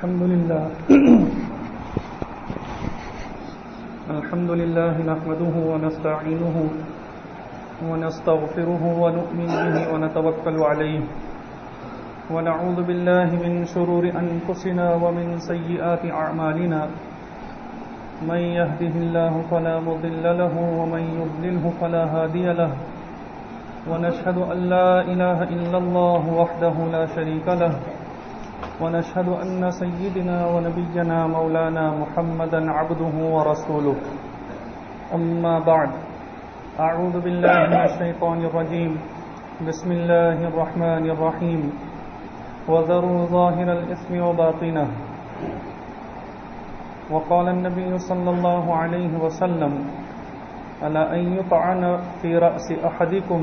الحمد لله نحمده ونستعينه ونستغفره ونؤمن به ونتوكل عليه ونعوذ بالله من شرور أنفسنا ومن سيئات أعمالنا من يهده الله فلا مضل له ومن يضلله فلا هادي له ونشهد أن لا إله إلا الله وحده لا شريك له ونشهد أن سيدنا ونبينا مولانا محمدا عبده ورسوله أما بعد أعوذ بالله من الشيطان الرجيم بسم الله الرحمن الرحيم وذروا ظاهر الإثم وباطنه وقال النبي صلى الله عليه وسلم ألا أن يطعن في رأس أحدكم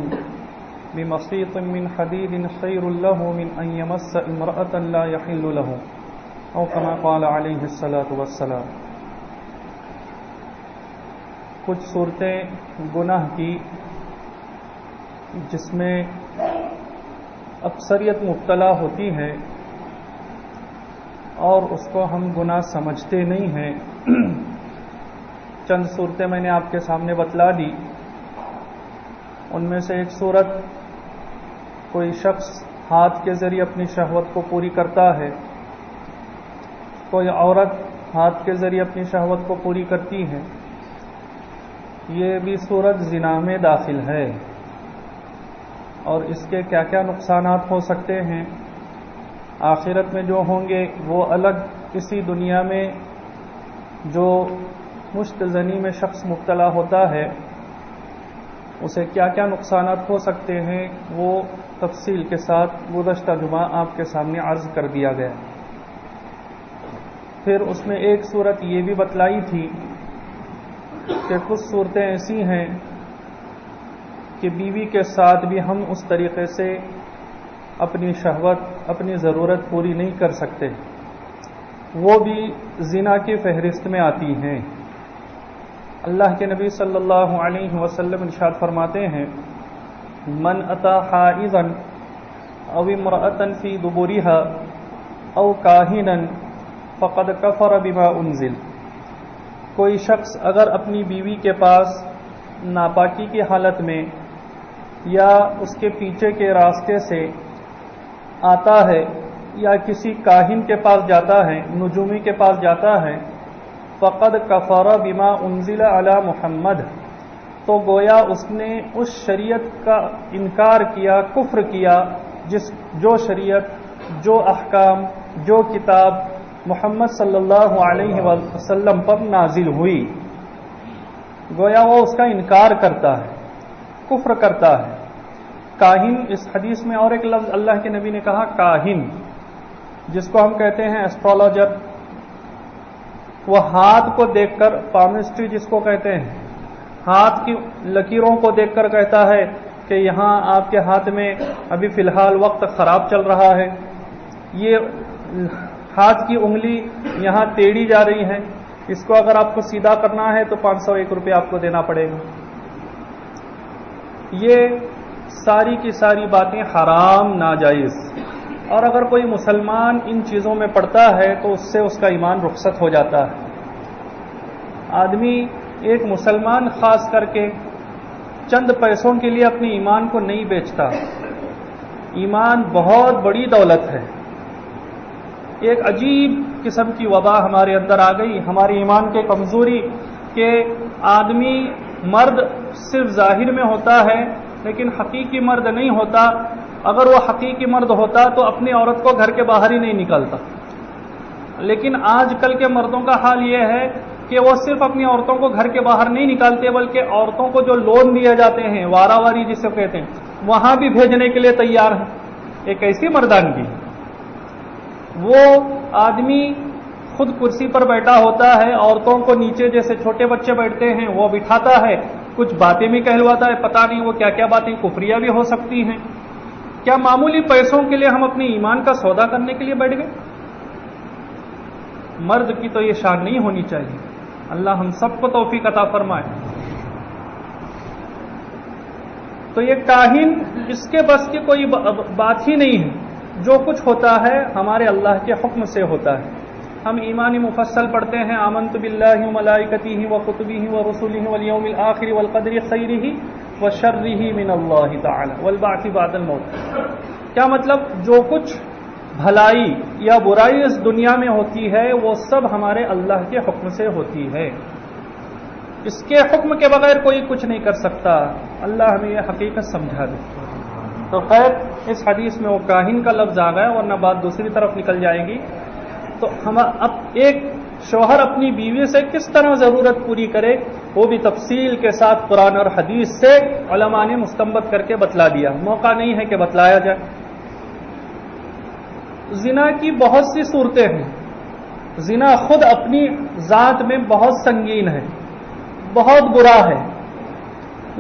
بمخيط من حديد خير له من أن يمس امرأة لا يحل له أو كما قال عليه الصلاة والسلام. کچھ صورتیں گناہ کی جس میں اکثریت مبتلا ہوتی ہے اور اس کو ہم گناہ سمجھتے نہیں ہیں. چند صورتیں میں نے آپ کے سامنے بتلا دی. ان میں سے ایک صورت کوئی شخص ہاتھ کے ذریعے اپنی شہوت کو پوری کرتا ہے، کوئی عورت ہاتھ کے ذریعے اپنی شہوت کو پوری کرتی ہے. یہ بھی صورت زنا میں داخل ہے اور اس کے کیا کیا نقصانات ہو سکتے ہیں، آخرت میں جو ہوں گے وہ الگ. اسی دنیا میں جو مشت زنی میں شخص مبتلا ہوتا ہے اسے کیا کیا نقصانات ہو سکتے ہیں وہ تفصیل کے ساتھ گزشتہ جمعہ آپ کے سامنے عرض کر دیا گیا. پھر اس میں ایک صورت یہ بھی بتلائی تھی کہ کچھ صورتیں ایسی ہیں کہ بیوی کے ساتھ بھی ہم اس طریقے سے اپنی شہوت اپنی ضرورت پوری نہیں کر سکتے، وہ بھی زنا کی فہرست میں آتی ہیں. اللہ کے نبی صلی اللہ علیہ وسلم ارشاد فرماتے ہیں من اتا حائضا او امرأة فی دبرها او کاہنا فقد کفر بما انزل. کوئی شخص اگر اپنی بیوی کے پاس ناپاکی کی حالت میں یا اس کے پیچھے کے راستے سے آتا ہے یا کسی کاہن کے پاس جاتا ہے، نجومی کے پاس جاتا ہے، فقد کفر بما انزل علی محمد، تو گویا اس نے اس شریعت کا انکار کیا، کفر کیا جو شریعت، جو احکام، جو کتاب محمد صلی اللہ علیہ وسلم پر نازل ہوئی. گویا وہ اس کا انکار کرتا ہے، کفر کرتا ہے. کاہن، اس حدیث میں اور ایک لفظ اللہ کے نبی نے کہا کاہن، جس کو ہم کہتے ہیں ایسٹرولوجر. وہ ہاتھ کو دیکھ کر، پامسٹری جس کو کہتے ہیں، ہاتھ کی لکیروں کو دیکھ کر کہتا ہے کہ یہاں آپ کے ہاتھ میں ابھی فی الحال وقت خراب چل رہا ہے، یہ ہاتھ کی انگلی یہاں ٹیڑھی جا رہی ہے، اس کو اگر آپ کو سیدھا کرنا ہے تو 501 روپے آپ کو دینا پڑے گا. یہ ساری کی ساری باتیں حرام، ناجائز. اور اگر کوئی مسلمان ان چیزوں میں پڑتا ہے تو اس سے اس کا ایمان رخصت ہو جاتا ہے. آدمی، ایک مسلمان خاص کر کے چند پیسوں کے لیے اپنے ایمان کو نہیں بیچتا. ایمان بہت بڑی دولت ہے. ایک عجیب قسم کی وبا ہمارے اندر آ گئی، ہماری ایمان کے کمزوری، کہ آدمی مرد صرف ظاہر میں ہوتا ہے لیکن حقیقی مرد نہیں ہوتا. اگر وہ حقیقی مرد ہوتا تو اپنی عورت کو گھر کے باہر ہی نہیں نکالتا. لیکن آج کل کے مردوں کا حال یہ ہے کہ وہ صرف اپنی عورتوں کو گھر کے باہر نہیں نکالتے بلکہ عورتوں کو جو لون دیے جاتے ہیں، وارا واری جسے کہتے ہیں، وہاں بھی بھیجنے کے لیے تیار ہیں. ایک ایسی مردانگی. وہ آدمی خود کرسی پر بیٹھا ہوتا ہے، عورتوں کو نیچے جیسے چھوٹے بچے بیٹھتے ہیں وہ بٹھاتا ہے، کچھ باتیں بھی کہلواتا ہے، پتہ نہیں وہ کیا کیا باتیں کفریہ بھی ہو سکتی ہیں. کیا معمولی پیسوں کے لیے ہم اپنے ایمان کا سودا کرنے کے لیے بیٹھ گئے؟ مرد کی تو یہ شان نہیں ہونی چاہیے. اللہ ہم سب کو توفیق عطا فرمائے. تو یہ کاہن، اس کے بس کی کوئی بات ہی نہیں ہے. جو کچھ ہوتا ہے ہمارے اللہ کے حکم سے ہوتا ہے. ہم ایمان مفصل پڑھتے ہیں، آمنت باللہ وملائکتہ وکتبہ ورسلہ والیوم الآخر والقدر خیرہ وشرہ من اللہ تعالی والبعث بعد الموت۔ کیا مطلب؟ جو کچھ بھلائی یا برائی اس دنیا میں ہوتی ہے وہ سب ہمارے اللہ کے حکم سے ہوتی ہے، اس کے حکم کے بغیر کوئی کچھ نہیں کر سکتا۔ اللہ ہمیں یہ حقیقت سمجھا دے۔ تو خیر اس حدیث میں وہ کاہن کا لفظ آ گیا ورنہ بات دوسری طرف نکل جائے گی۔ تو ہم اب ایک شوہر اپنی بیوی سے کس طرح ضرورت پوری کرے وہ بھی تفصیل کے ساتھ قرآن اور حدیث سے علماء نے مستنبط کر کے بتلا دیا، موقع نہیں ہے کہ بتلایا جائے۔ زنا کی بہت سی صورتیں ہیں، زنا خود اپنی ذات میں بہت سنگین ہے، بہت برا ہے،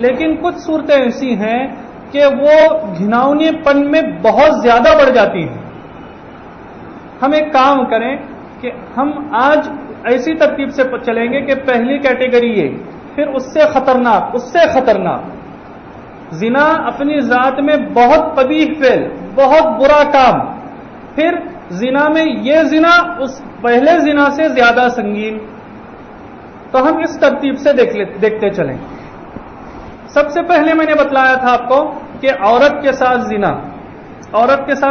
لیکن کچھ صورتیں ایسی ہیں کہ وہ گھناؤنے پن میں بہت زیادہ بڑھ جاتی ہیں۔ ہم ایک کام کریں کہ ہم آج ایسی ترتیب سے چلیں گے کہ پہلی کیٹیگری یہ، پھر اس سے خطرناک زنا اپنی ذات میں بہت قبیح فعل، بہت برا کام، پھر زنا میں یہ زنا اس پہلے زنا سے زیادہ سنگین۔ تو ہم اس ترتیب سے دیکھتے چلیں۔ سب سے پہلے میں نے بتلایا تھا آپ کو کہ عورت کے ساتھ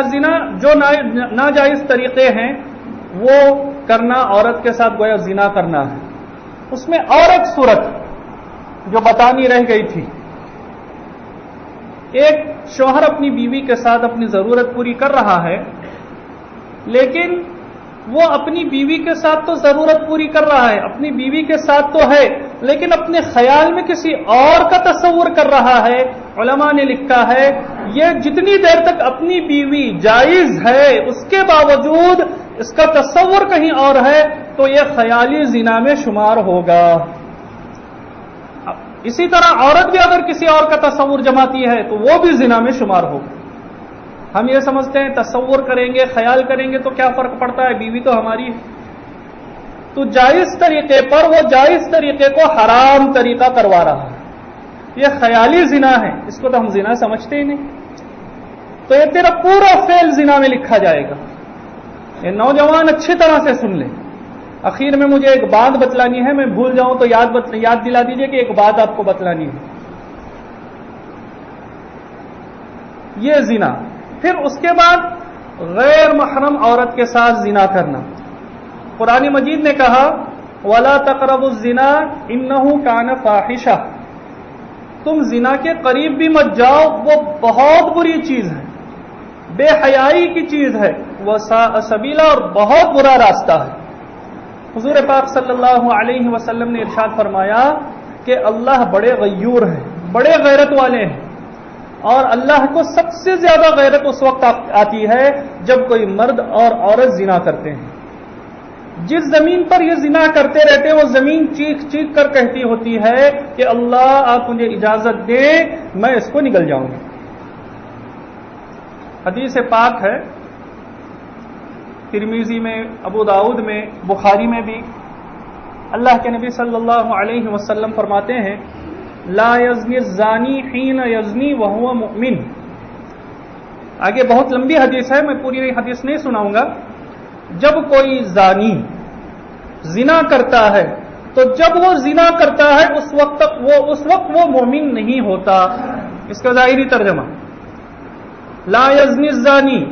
زنا جو ناجائز طریقے ہیں وہ کرنا، عورت کے ساتھ گویا زنا کرنا ہے۔ اس میں اور ایک صورت جو بتانی رہ گئی تھی، ایک شوہر اپنی بیوی کے ساتھ اپنی ضرورت پوری کر رہا ہے، لیکن وہ اپنی بیوی کے ساتھ تو ضرورت پوری کر رہا ہے، اپنی بیوی کے ساتھ تو ہے، لیکن اپنے خیال میں کسی اور کا تصور کر رہا ہے۔ علماء نے لکھا ہے یہ جتنی دیر تک اپنی بیوی جائز ہے اس کے باوجود اس کا تصور کہیں اور ہے تو یہ خیالی زنا میں شمار ہوگا۔ اسی طرح عورت بھی اگر کسی اور کا تصور جماتی ہے تو وہ بھی زنا میں شمار ہوگا۔ ہم یہ سمجھتے ہیں تصور کریں گے، خیال کریں گے تو کیا فرق پڑتا ہے، بیوی تو ہماری ہے۔ تو جائز طریقے پر وہ جائز طریقے کو حرام طریقہ کروا رہا ہے، یہ خیالی زنا ہے، اس کو تو ہم زنا سمجھتے ہی نہیں۔ تو یہ تیرا پورا فعل زنا میں لکھا جائے گا۔ یہ نوجوان اچھی طرح سے سن لیں۔ اخیر میں مجھے ایک بات بتلانی ہے، میں بھول جاؤں تو یاد دلا دیجئے کہ ایک بات آپ کو بتلانی ہے۔ یہ زنا، پھر اس کے بعد غیر محرم عورت کے ساتھ زنا کرنا۔ قرآن مجید نے کہا وَلَا تَقْرَبُوا الزِّنَا إِنَّهُ كَانَ فَاحِشَةً، تم زنا کے قریب بھی مت جاؤ، وہ بہت بری چیز ہے، بے حیائی کی چیز ہے، وَسَاءَ سَبِيلًا، اور بہت برا راستہ ہے۔ حضور پاک صلی اللہ علیہ وسلم نے ارشاد فرمایا کہ اللہ بڑے غیور ہیں، بڑے غیرت والے ہیں، اور اللہ کو سب سے زیادہ غیرت اس وقت آتی ہے جب کوئی مرد اور عورت زنا کرتے ہیں۔ جس زمین پر یہ زنا کرتے رہتے ہیں وہ زمین چیخ چیخ کر کہتی ہوتی ہے کہ اللہ آپ مجھے اجازت دیں میں اس کو نگل جاؤں گی۔ حدیث پاک ہے ترمذی میں، ابو داؤد میں، بخاری میں بھی، اللہ کے نبی صلی اللہ علیہ وسلم فرماتے ہیں لا یزنی الزانی حین یزنی وہو مؤمن۔ آگے بہت لمبی حدیث ہے، میں پوری حدیث نہیں سناؤں گا۔ جب کوئی زانی زنا کرتا ہے تو جب وہ زنا کرتا ہے اس وقت وہ مومن نہیں ہوتا۔ اس کا ظاہری ترجمہ لا یزنی الزانی،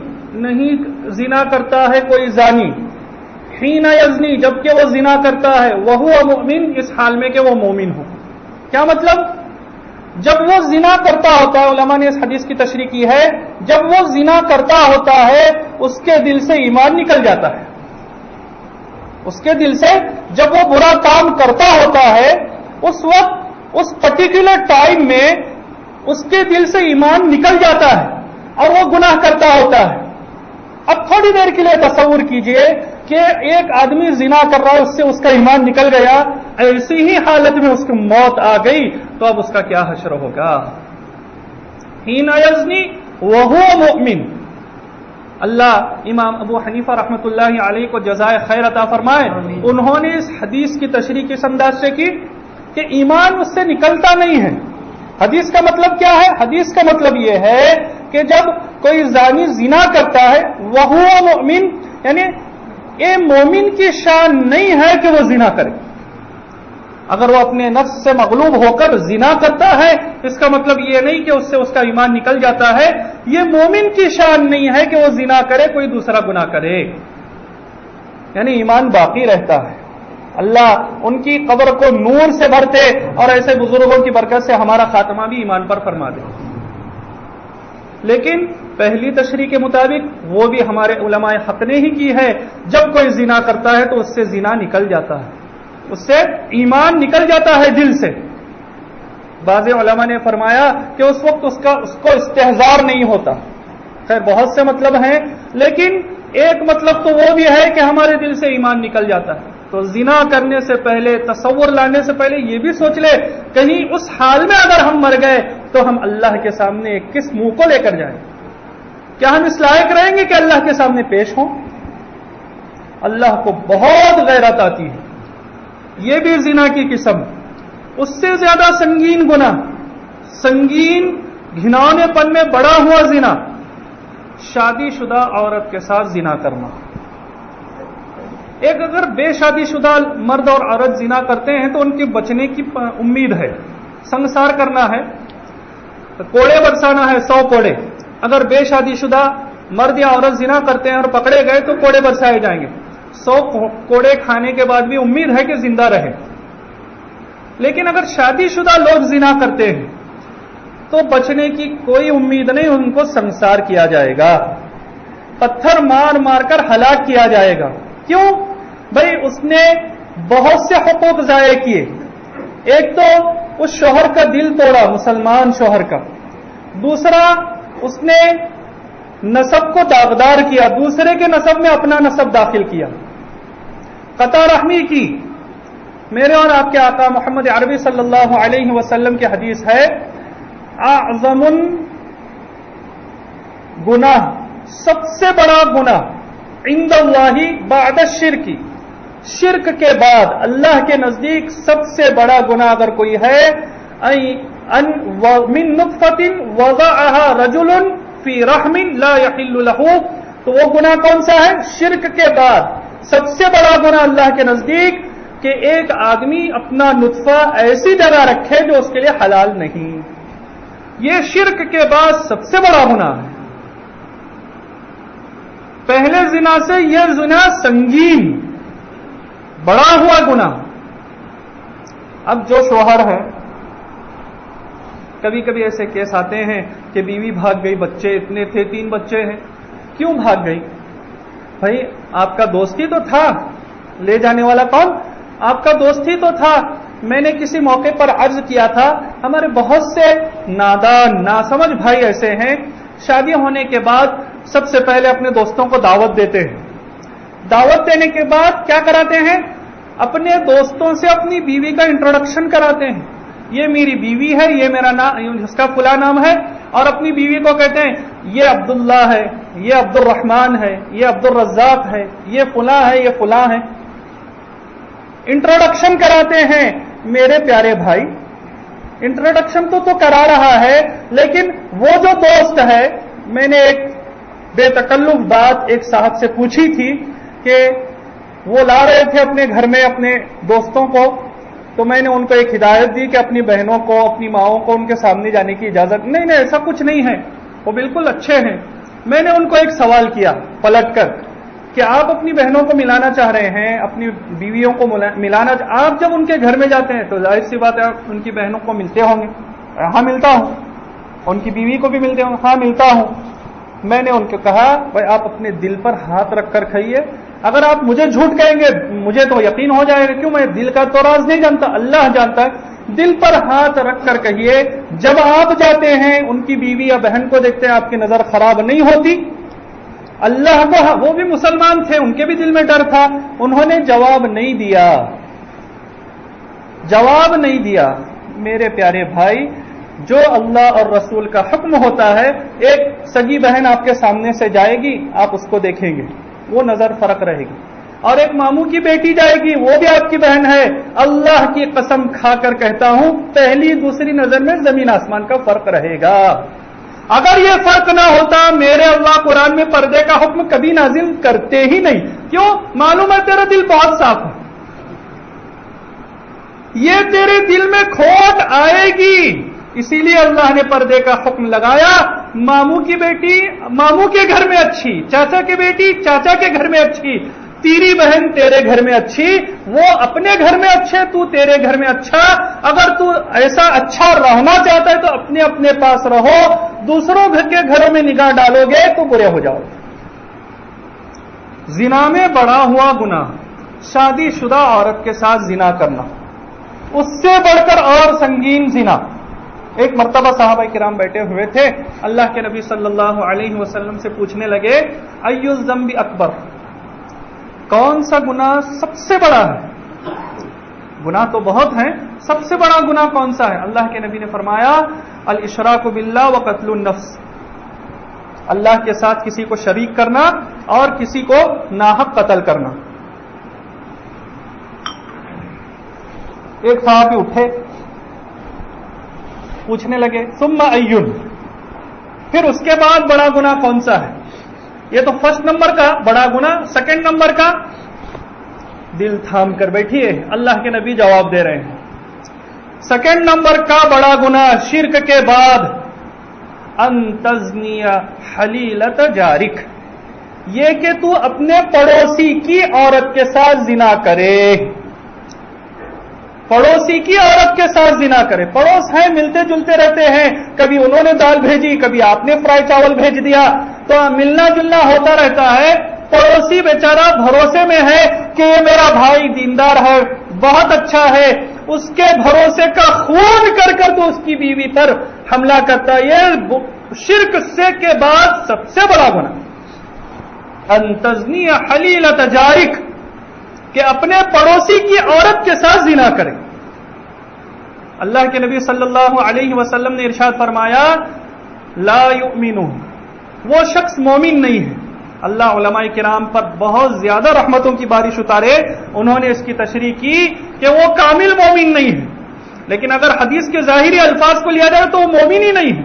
نہیں زنا کرتا ہے کوئی زانی، حین یزنی، جبکہ وہ زنا کرتا ہے، وہو مؤمن، اس حال میں کہ وہ مومن ہو۔ کیا مطلب؟ جب وہ زنا کرتا ہوتا ہے، علماء نے اس حدیث کی تشریح کی ہے، جب وہ زنا کرتا ہوتا ہے اس کے دل سے ایمان نکل جاتا ہے، اس کے دل سے جب وہ برا کام کرتا ہوتا ہے اس وقت اس پرٹیکولر ٹائم میں اس کے دل سے ایمان نکل جاتا ہے اور وہ گناہ کرتا ہوتا ہے۔ اب تھوڑی دیر کے لیے تصور کیجئے کہ ایک آدمی زنا کر رہا ہے، اس سے اس کا ایمان نکل گیا، ایسی ہی حالت میں اس کی موت آ گئی تو اب اس کا کیا حشر ہوگا؟ حین یزنی وہو مؤمن۔ اللہ امام ابو حنیفہ رحمۃ اللہ علیہ کو جزائے خیر عطا فرمائے، انہوں نے اس حدیث کی تشریح کس انداز سے کی کہ ایمان اس سے نکلتا نہیں ہے۔ حدیث کا مطلب کیا ہے؟ حدیث کا مطلب یہ ہے کہ جب کوئی زانی زنا کرتا ہے وہو مؤمن، یعنی یہ مومن کی شان نہیں ہے کہ وہ زنا کرے. اگر وہ اپنے نفس سے مغلوب ہو کر زنا کرتا ہے اس کا مطلب یہ نہیں کہ اس سے اس کا ایمان نکل جاتا ہے. یہ مومن کی شان نہیں ہے کہ وہ زنا کرے کوئی دوسرا گناہ کرے، یعنی ایمان باقی رہتا ہے. اللہ ان کی قبر کو نور سے بھرتے اور ایسے بزرگوں کی برکت سے ہمارا خاتمہ بھی ایمان پر فرما دے. لیکن پہلی تشریح کے مطابق وہ بھی ہمارے علماء حق نے ہی کی ہے، جب کوئی زنا کرتا ہے تو اس سے زنا نکل جاتا ہے، اس سے ایمان نکل جاتا ہے دل سے. بعض علماء نے فرمایا کہ اس وقت اس کو استحضار نہیں ہوتا. خیر بہت سے مطلب ہیں، لیکن ایک مطلب تو وہ بھی ہے کہ ہمارے دل سے ایمان نکل جاتا ہے. تو زنا کرنے سے پہلے، تصور لانے سے پہلے یہ بھی سوچ لے کہیں اس حال میں اگر ہم مر گئے تو ہم اللہ کے سامنے کس منہ کو لے کر جائیں؟ کیا ہم اس لائق رہیں گے کہ اللہ کے سامنے پیش ہوں؟ اللہ کو بہت غیرت آتی ہے. یہ بھی زنا کی قسم. اس سے زیادہ سنگین گناہ، سنگین گھناؤنے پن میں بڑا ہوا زنا، شادی شدہ عورت کے ساتھ زنا کرنا. ایک اگر بے شادی شدہ مرد اور عورت زنا کرتے ہیں تو ان کے بچنے کی امید ہے. سنسار کرنا ہے، کوڑے برسانا ہے 100 کوڑے. اگر بے شادی شدہ مرد یا عورت زنا کرتے ہیں اور پکڑے گئے تو کوڑے برسائے جائیں گے. 100 کوڑے کھانے کے بعد بھی امید ہے کہ زندہ رہے. لیکن اگر شادی شدہ لوگ زنا کرتے ہیں تو بچنے کی کوئی امید نہیں، ان کو سنسار کیا جائے گا، پتھر مار مار کر ہلاک کیا جائے گا. کیوں؟ بھائی اس نے بہت سے حقوق ضائع کیے. ایک تو اس شوہر کا دل توڑا، مسلمان شوہر کا. دوسرا اس نے نسب کو داغدار کیا، دوسرے کے نسب میں اپنا نسب داخل کیا، قطع رحمی کی. میرے اور آپ کے آقا محمد عربی صلی اللہ علیہ وسلم کی حدیث ہے، اعظم گناہ، سب سے بڑا گناہ عند اللہ بعد الشرک، شرک کے بعد اللہ کے نزدیک سب سے بڑا گناہ اگر کوئی ہے، من نطفۃ وضعها رجل فی رحم لا یحل له، تو وہ گناہ کون سا ہے؟ شرک کے بعد سب سے بڑا گناہ اللہ کے نزدیک کہ ایک آدمی اپنا نطفہ ایسی جگہ رکھے جو اس کے لیے حلال نہیں. یہ شرک کے بعد سب سے بڑا گناہ ہے. پہلے زنا سے یہ زنا سنگین بڑا ہوا گناہ. اب جو شوہر ہے، کبھی کبھی ایسے کیس آتے ہیں کہ بیوی بھاگ گئی، بچے اتنے تھے، 3 بچے ہیں. کیوں بھاگ گئی؟ بھائی آپ کا دوست ہی تو تھا، لے جانے والا کون؟ آپ کا دوست ہی تو تھا. میں نے کسی موقع پر عرض کیا تھا، ہمارے بہت سے نادان ناسمجھ بھائی ایسے ہیں، شادی ہونے کے بعد سب سے پہلے اپنے دوستوں کو دعوت دیتے ہیں. دعوت دینے کے بعد کیا کراتے ہیں؟ اپنے دوستوں سے اپنی بیوی کا انٹروڈکشن کراتے ہیں. یہ میری بیوی ہے، یہ میرا نام، اس کا فلاں نام ہے، اور اپنی بیوی کو کہتے ہیں یہ عبداللہ ہے، یہ عبد الرحمن ہے، یہ عبد الرزاق ہے، یہ فلاں ہے، یہ فلاں ہے. انٹروڈکشن کراتے ہیں. میرے پیارے بھائی، انٹروڈکشن تو کرا رہا ہے، لیکن وہ جو دوست ہے، میں نے ایک بے تکلف بات ایک صاحب سے پوچھی تھی کہ وہ لا رہے تھے اپنے گھر میں اپنے دوستوں کو، تو میں نے ان کو ایک ہدایت دی کہ اپنی بہنوں کو، اپنی ماؤں کو ان کے سامنے جانے کی اجازت نہیں. ایسا کچھ نہیں ہے، وہ بالکل اچھے ہیں. میں نے ان کو ایک سوال کیا پلٹ کر کہ آپ اپنی بہنوں کو ملانا چاہ رہے ہیں، اپنی بیویوں کو ملانا، آپ جب ان کے گھر میں جاتے ہیں تو ظاہر سی بات ہے ان کی بہنوں کو ملتے ہوں گے. ہاں ملتا ہوں. ان کی بیوی کو بھی ملتے ہوں؟ ہاں ملتا ہوں. میں نے ان کو کہا بھائی آپ اپنے دل پر ہاتھ رکھ کر کھائیے. اگر آپ مجھے جھوٹ کہیں گے مجھے تو یقین ہو جائے گا، کیوں؟ میں دل کا تو راز نہیں جانتا، اللہ جانتا ہے. دل پر ہاتھ رکھ کر کہیے، جب آپ جاتے ہیں ان کی بیوی یا بہن کو دیکھتے ہیں آپ کی نظر خراب نہیں ہوتی؟ اللہ کو، وہ بھی مسلمان تھے، ان کے بھی دل میں ڈر تھا، انہوں نے جواب نہیں دیا. جواب نہیں دیا. میرے پیارے بھائی، جو اللہ اور رسول کا حکم ہوتا ہے، ایک سگی بہن آپ کے سامنے سے جائے گی، آپ اس کو دیکھیں گے، وہ نظر فرق رہے گی. اور ایک ماموں کی بیٹی جائے گی، وہ بھی آپ کی بہن ہے. اللہ کی قسم کھا کر کہتا ہوں، پہلی دوسری نظر میں زمین آسمان کا فرق رہے گا. اگر یہ فرق نہ ہوتا میرے اللہ قرآن میں پردے کا حکم کبھی نازل کرتے ہی نہیں. کیوں؟ معلوم ہے تیرا دل بہت صاف ہے. یہ تیرے دل میں کھوٹ آئے گی، اسی لیے اللہ نے پردے کا حکم لگایا. ماموں کی بیٹی ماموں کے گھر میں اچھی، چاچا کی بیٹی چاچا کے گھر میں اچھی، تیری بہن تیرے گھر میں اچھی، وہ اپنے گھر میں اچھے، تو تیرے گھر میں اچھا. اگر تو ایسا اچھا رہنا چاہتا ہے تو اپنے اپنے پاس رہو، دوسروں کے گھروں میں نگاہ ڈالو گے تو برے ہو جاؤ. زنا میں بڑا ہوا گناہ شادی شدہ عورت کے ساتھ زنا کرنا، اس سے بڑھ کر اور سنگین زنا. ایک مرتبہ صحابہ کرام بیٹھے ہوئے تھے، اللہ کے نبی صلی اللہ علیہ وسلم سے پوچھنے لگے ای الذنب اکبر، کون سا گناہ سب سے بڑا ہے؟ گناہ تو بہت ہیں، سب سے بڑا گناہ کون سا ہے؟ اللہ کے نبی نے فرمایا الاشراک باللہ وقتل النفس، اللہ کے ساتھ کسی کو شریک کرنا اور کسی کو ناحق قتل کرنا. ایک صحابی اٹھے، پوچھنے لگے ثم ایون، پھر اس کے بعد بڑا گناہ کون سا ہے؟ یہ تو فرسٹ نمبر کا بڑا گناہ، سیکنڈ نمبر کا؟ دل تھام کر بیٹھیے، اللہ کے نبی جواب دے رہے ہیں. سیکنڈ نمبر کا بڑا گناہ شرک کے بعد ان تزنی حلیلت جارک، یہ کہ تو اپنے پڑوسی کی عورت کے ساتھ زنا کرے. پڑوسی کی عورت کے ساتھ زنا کرے. پڑوس ہیں، ملتے جلتے رہتے ہیں، کبھی انہوں نے دال بھیجی، کبھی آپ نے فرائی چاول بھیج دیا، تو ملنا جلنا ہوتا رہتا ہے. پڑوسی بیچارہ بھروسے میں ہے کہ یہ میرا بھائی دیندار ہے، بہت اچھا ہے، اس کے بھروسے کا خون کر کر تو اس کی بیوی پر حملہ کرتا ہے. یہ شرک سے کے بعد سب سے بڑا گناہ ان تزنی حلیلت جارک، کہ اپنے پڑوسی کی عورت کے ساتھ زنا کرے. اللہ کے نبی صلی اللہ علیہ وسلم نے ارشاد فرمایا لا یؤمن، وہ شخص مومن نہیں ہے. اللہ علماء کرام پر بہت زیادہ رحمتوں کی بارش اتارے، انہوں نے اس کی تشریح کی کہ وہ کامل مومن نہیں ہے. لیکن اگر حدیث کے ظاہری الفاظ کو لیا جائے تو وہ مومن ہی نہیں ہے.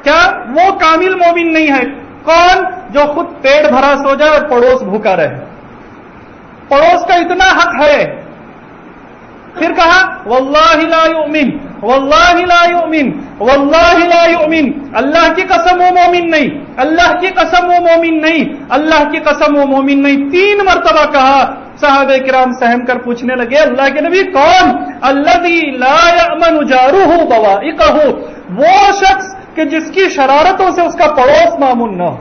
کیا وہ کامل مومن نہیں ہے؟ کون؟ جو خود پیٹ بھرا سو جائے اور پڑوس بھوکا رہے. پڑوس کا اتنا حق ہے. پھر کہا واللہ لا یؤمن، واللہ لا یؤمن، واللہ لا یؤمن، اللہ کی قسم وہ مومن نہیں، اللہ کی قسم وہ مومن نہیں، اللہ کی قسم وہ مومن نہیں. 3 مرتبہ کہا. صحابہ کرام سہم کر پوچھنے لگے اللہ کے نبی کون؟ الذی لا یأمن جارہ بوائقہ، وہ شخص کہ جس کی شرارتوں سے اس کا پڑوس مامون نہ ہو،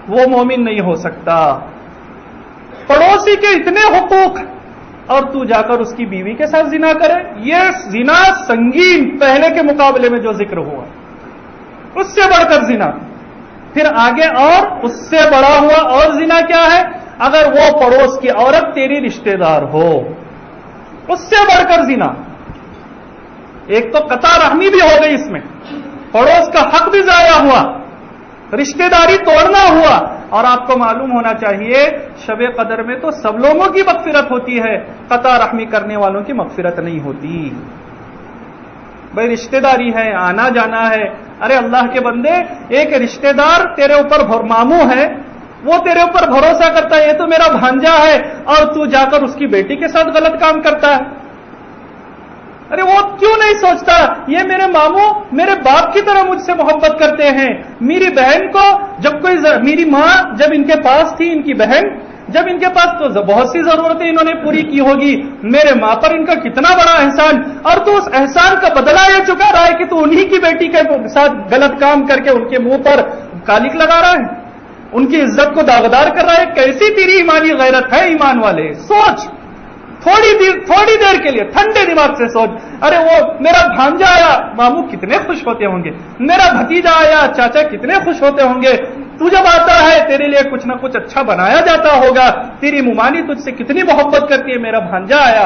وہ مومن نہیں ہو سکتا. پڑوسی کے اتنے حقوق اور تو جا کر اس کی بیوی کے ساتھ زنا کرے، یہ زنا سنگین پہلے کے مقابلے میں جو ذکر ہوا، اس سے بڑھ کر زنا. پھر آگے اور اس سے بڑا ہوا اور زنا کیا ہے؟ اگر وہ پڑوس کی عورت تیری رشتہ دار ہو، اس سے بڑھ کر زنا. ایک تو قطع رحمی بھی ہو گئی، اس میں پڑوس کا حق بھی ضائع ہوا، رشتہ داری توڑنا ہوا. اور آپ کو معلوم ہونا چاہیے شب قدر میں تو سب لوگوں کی مغفرت ہوتی ہے، قطع رحمی کرنے والوں کی مغفرت نہیں ہوتی. بھائی رشتہ داری ہے، آنا جانا ہے. ارے اللہ کے بندے، ایک رشتہ دار تیرے اوپر ماموں ہے، وہ تیرے اوپر بھروسہ کرتا ہے یہ تو میرا بھانجا ہے، اور تو جا کر اس کی بیٹی کے ساتھ غلط کام کرتا ہے. ارے وہ کیوں نہیں سوچتا یہ میرے ماموں میرے باپ کی طرح مجھ سے محبت کرتے ہیں. میری بہن کو جب میری ماں جب ان کے پاس تھی، ان کی بہن جب ان کے پاس، تو بہت سی ضرورتیں انہوں نے پوری کی ہوگی. میرے ماں پر ان کا کتنا بڑا احسان، اور تو اس احسان کا بدلہ یہ چکا رہا ہے کہ تو انہی کی بیٹی کے ساتھ غلط کام کر کے ان کے منہ پر کالک لگا رہا ہے، ان کی عزت کو داغدار کر رہا ہے. کیسی تیری ایمانی غیرت ہے؟ ایمان والے سوچ، تھوڑی دیر کے لیے ٹھنڈے دماغ سے سوچ. ارے وہ میرا بھانجا آیا، ماموں کتنے خوش ہوتے ہوں گے، میرا بھتیجا آیا، چاچا کتنے خوش ہوتے ہوں گے. تو جب آتا ہے تیرے لیے کچھ نہ کچھ اچھا بنایا جاتا ہوگا، تیری ممانی تجھ سے کتنی محبت کرتی ہے. میرا بھانجا آیا،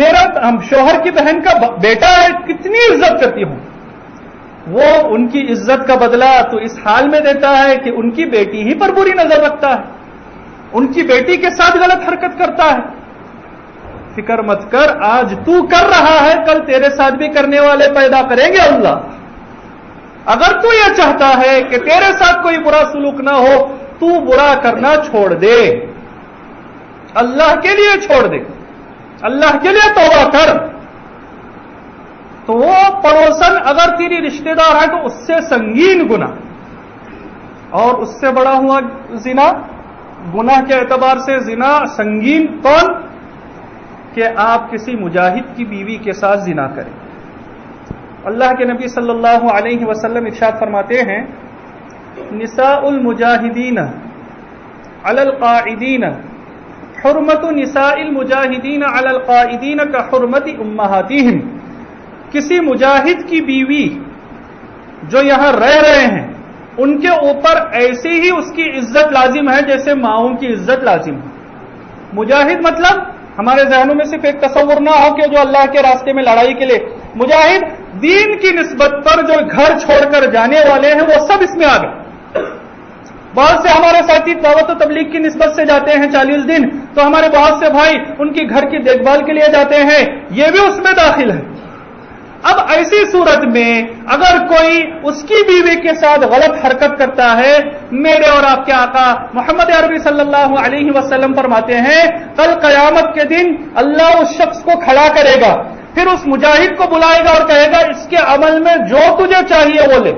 میرا شوہر کی بہن کا بیٹا ہے، کتنی عزت کرتی ہوں. وہ ان کی عزت کا بدلہ تو اس حال میں دیتا ہے کہ ان کی بیٹی ہی پر بری نظر رکھتا ہے، ان کی بیٹی کے ساتھ غلط حرکت کرتا ہے. فکر مت کر، آج تو کر رہا ہے کل تیرے ساتھ بھی کرنے والے پیدا کریں گے اللہ۔ اگر تو یہ چاہتا ہے کہ تیرے ساتھ کوئی برا سلوک نہ ہو، تو برا کرنا چھوڑ دے، اللہ کے لیے چھوڑ دے، اللہ کے لیے توبہ کر۔ تو وہ پڑوسن اگر تیری رشتہ دار ہے تو اس سے سنگین گناہ، اور اس سے بڑا ہوا زنا، گناہ کے اعتبار سے زنا سنگین کون؟ کہ آپ کسی مجاہد کی بیوی کے ساتھ زنا کریں۔ اللہ کے نبی صلی اللہ علیہ وسلم ارشاد فرماتے ہیں، نساء المجاہدین علی القاعدین حرمت نساء المجاہدین علی القاعدین کا حرمت امہاتہم۔ کسی مجاہد کی بیوی جو یہاں رہ رہے ہیں ان کے اوپر ایسی ہی اس کی عزت لازم ہے جیسے ماؤں کی عزت لازم ہے۔ مجاہد مطلب ہمارے ذہنوں میں صرف ایک تصور نہ ہو کہ جو اللہ کے راستے میں لڑائی کے لیے، مجاہد دین کی نسبت پر جو گھر چھوڑ کر جانے والے ہیں وہ سب اس میں آ گئے۔ بہت سے ہمارے ساتھی دعوت و تبلیغ کی نسبت سے جاتے ہیں 40 دن، تو ہمارے بہت سے بھائی ان کی گھر کی دیکھ بھال کے لیے جاتے ہیں، یہ بھی اس میں داخل ہے۔ اب ایسی صورت میں اگر کوئی اس کی بیوی کے ساتھ غلط حرکت کرتا ہے، میرے اور آپ کے آقا محمد عربی صلی اللہ علیہ وسلم فرماتے ہیں کل قیامت کے دن اللہ اس شخص کو کھڑا کرے گا، پھر اس مجاہد کو بلائے گا اور کہے گا اس کے عمل میں جو تجھے چاہیے وہ لے۔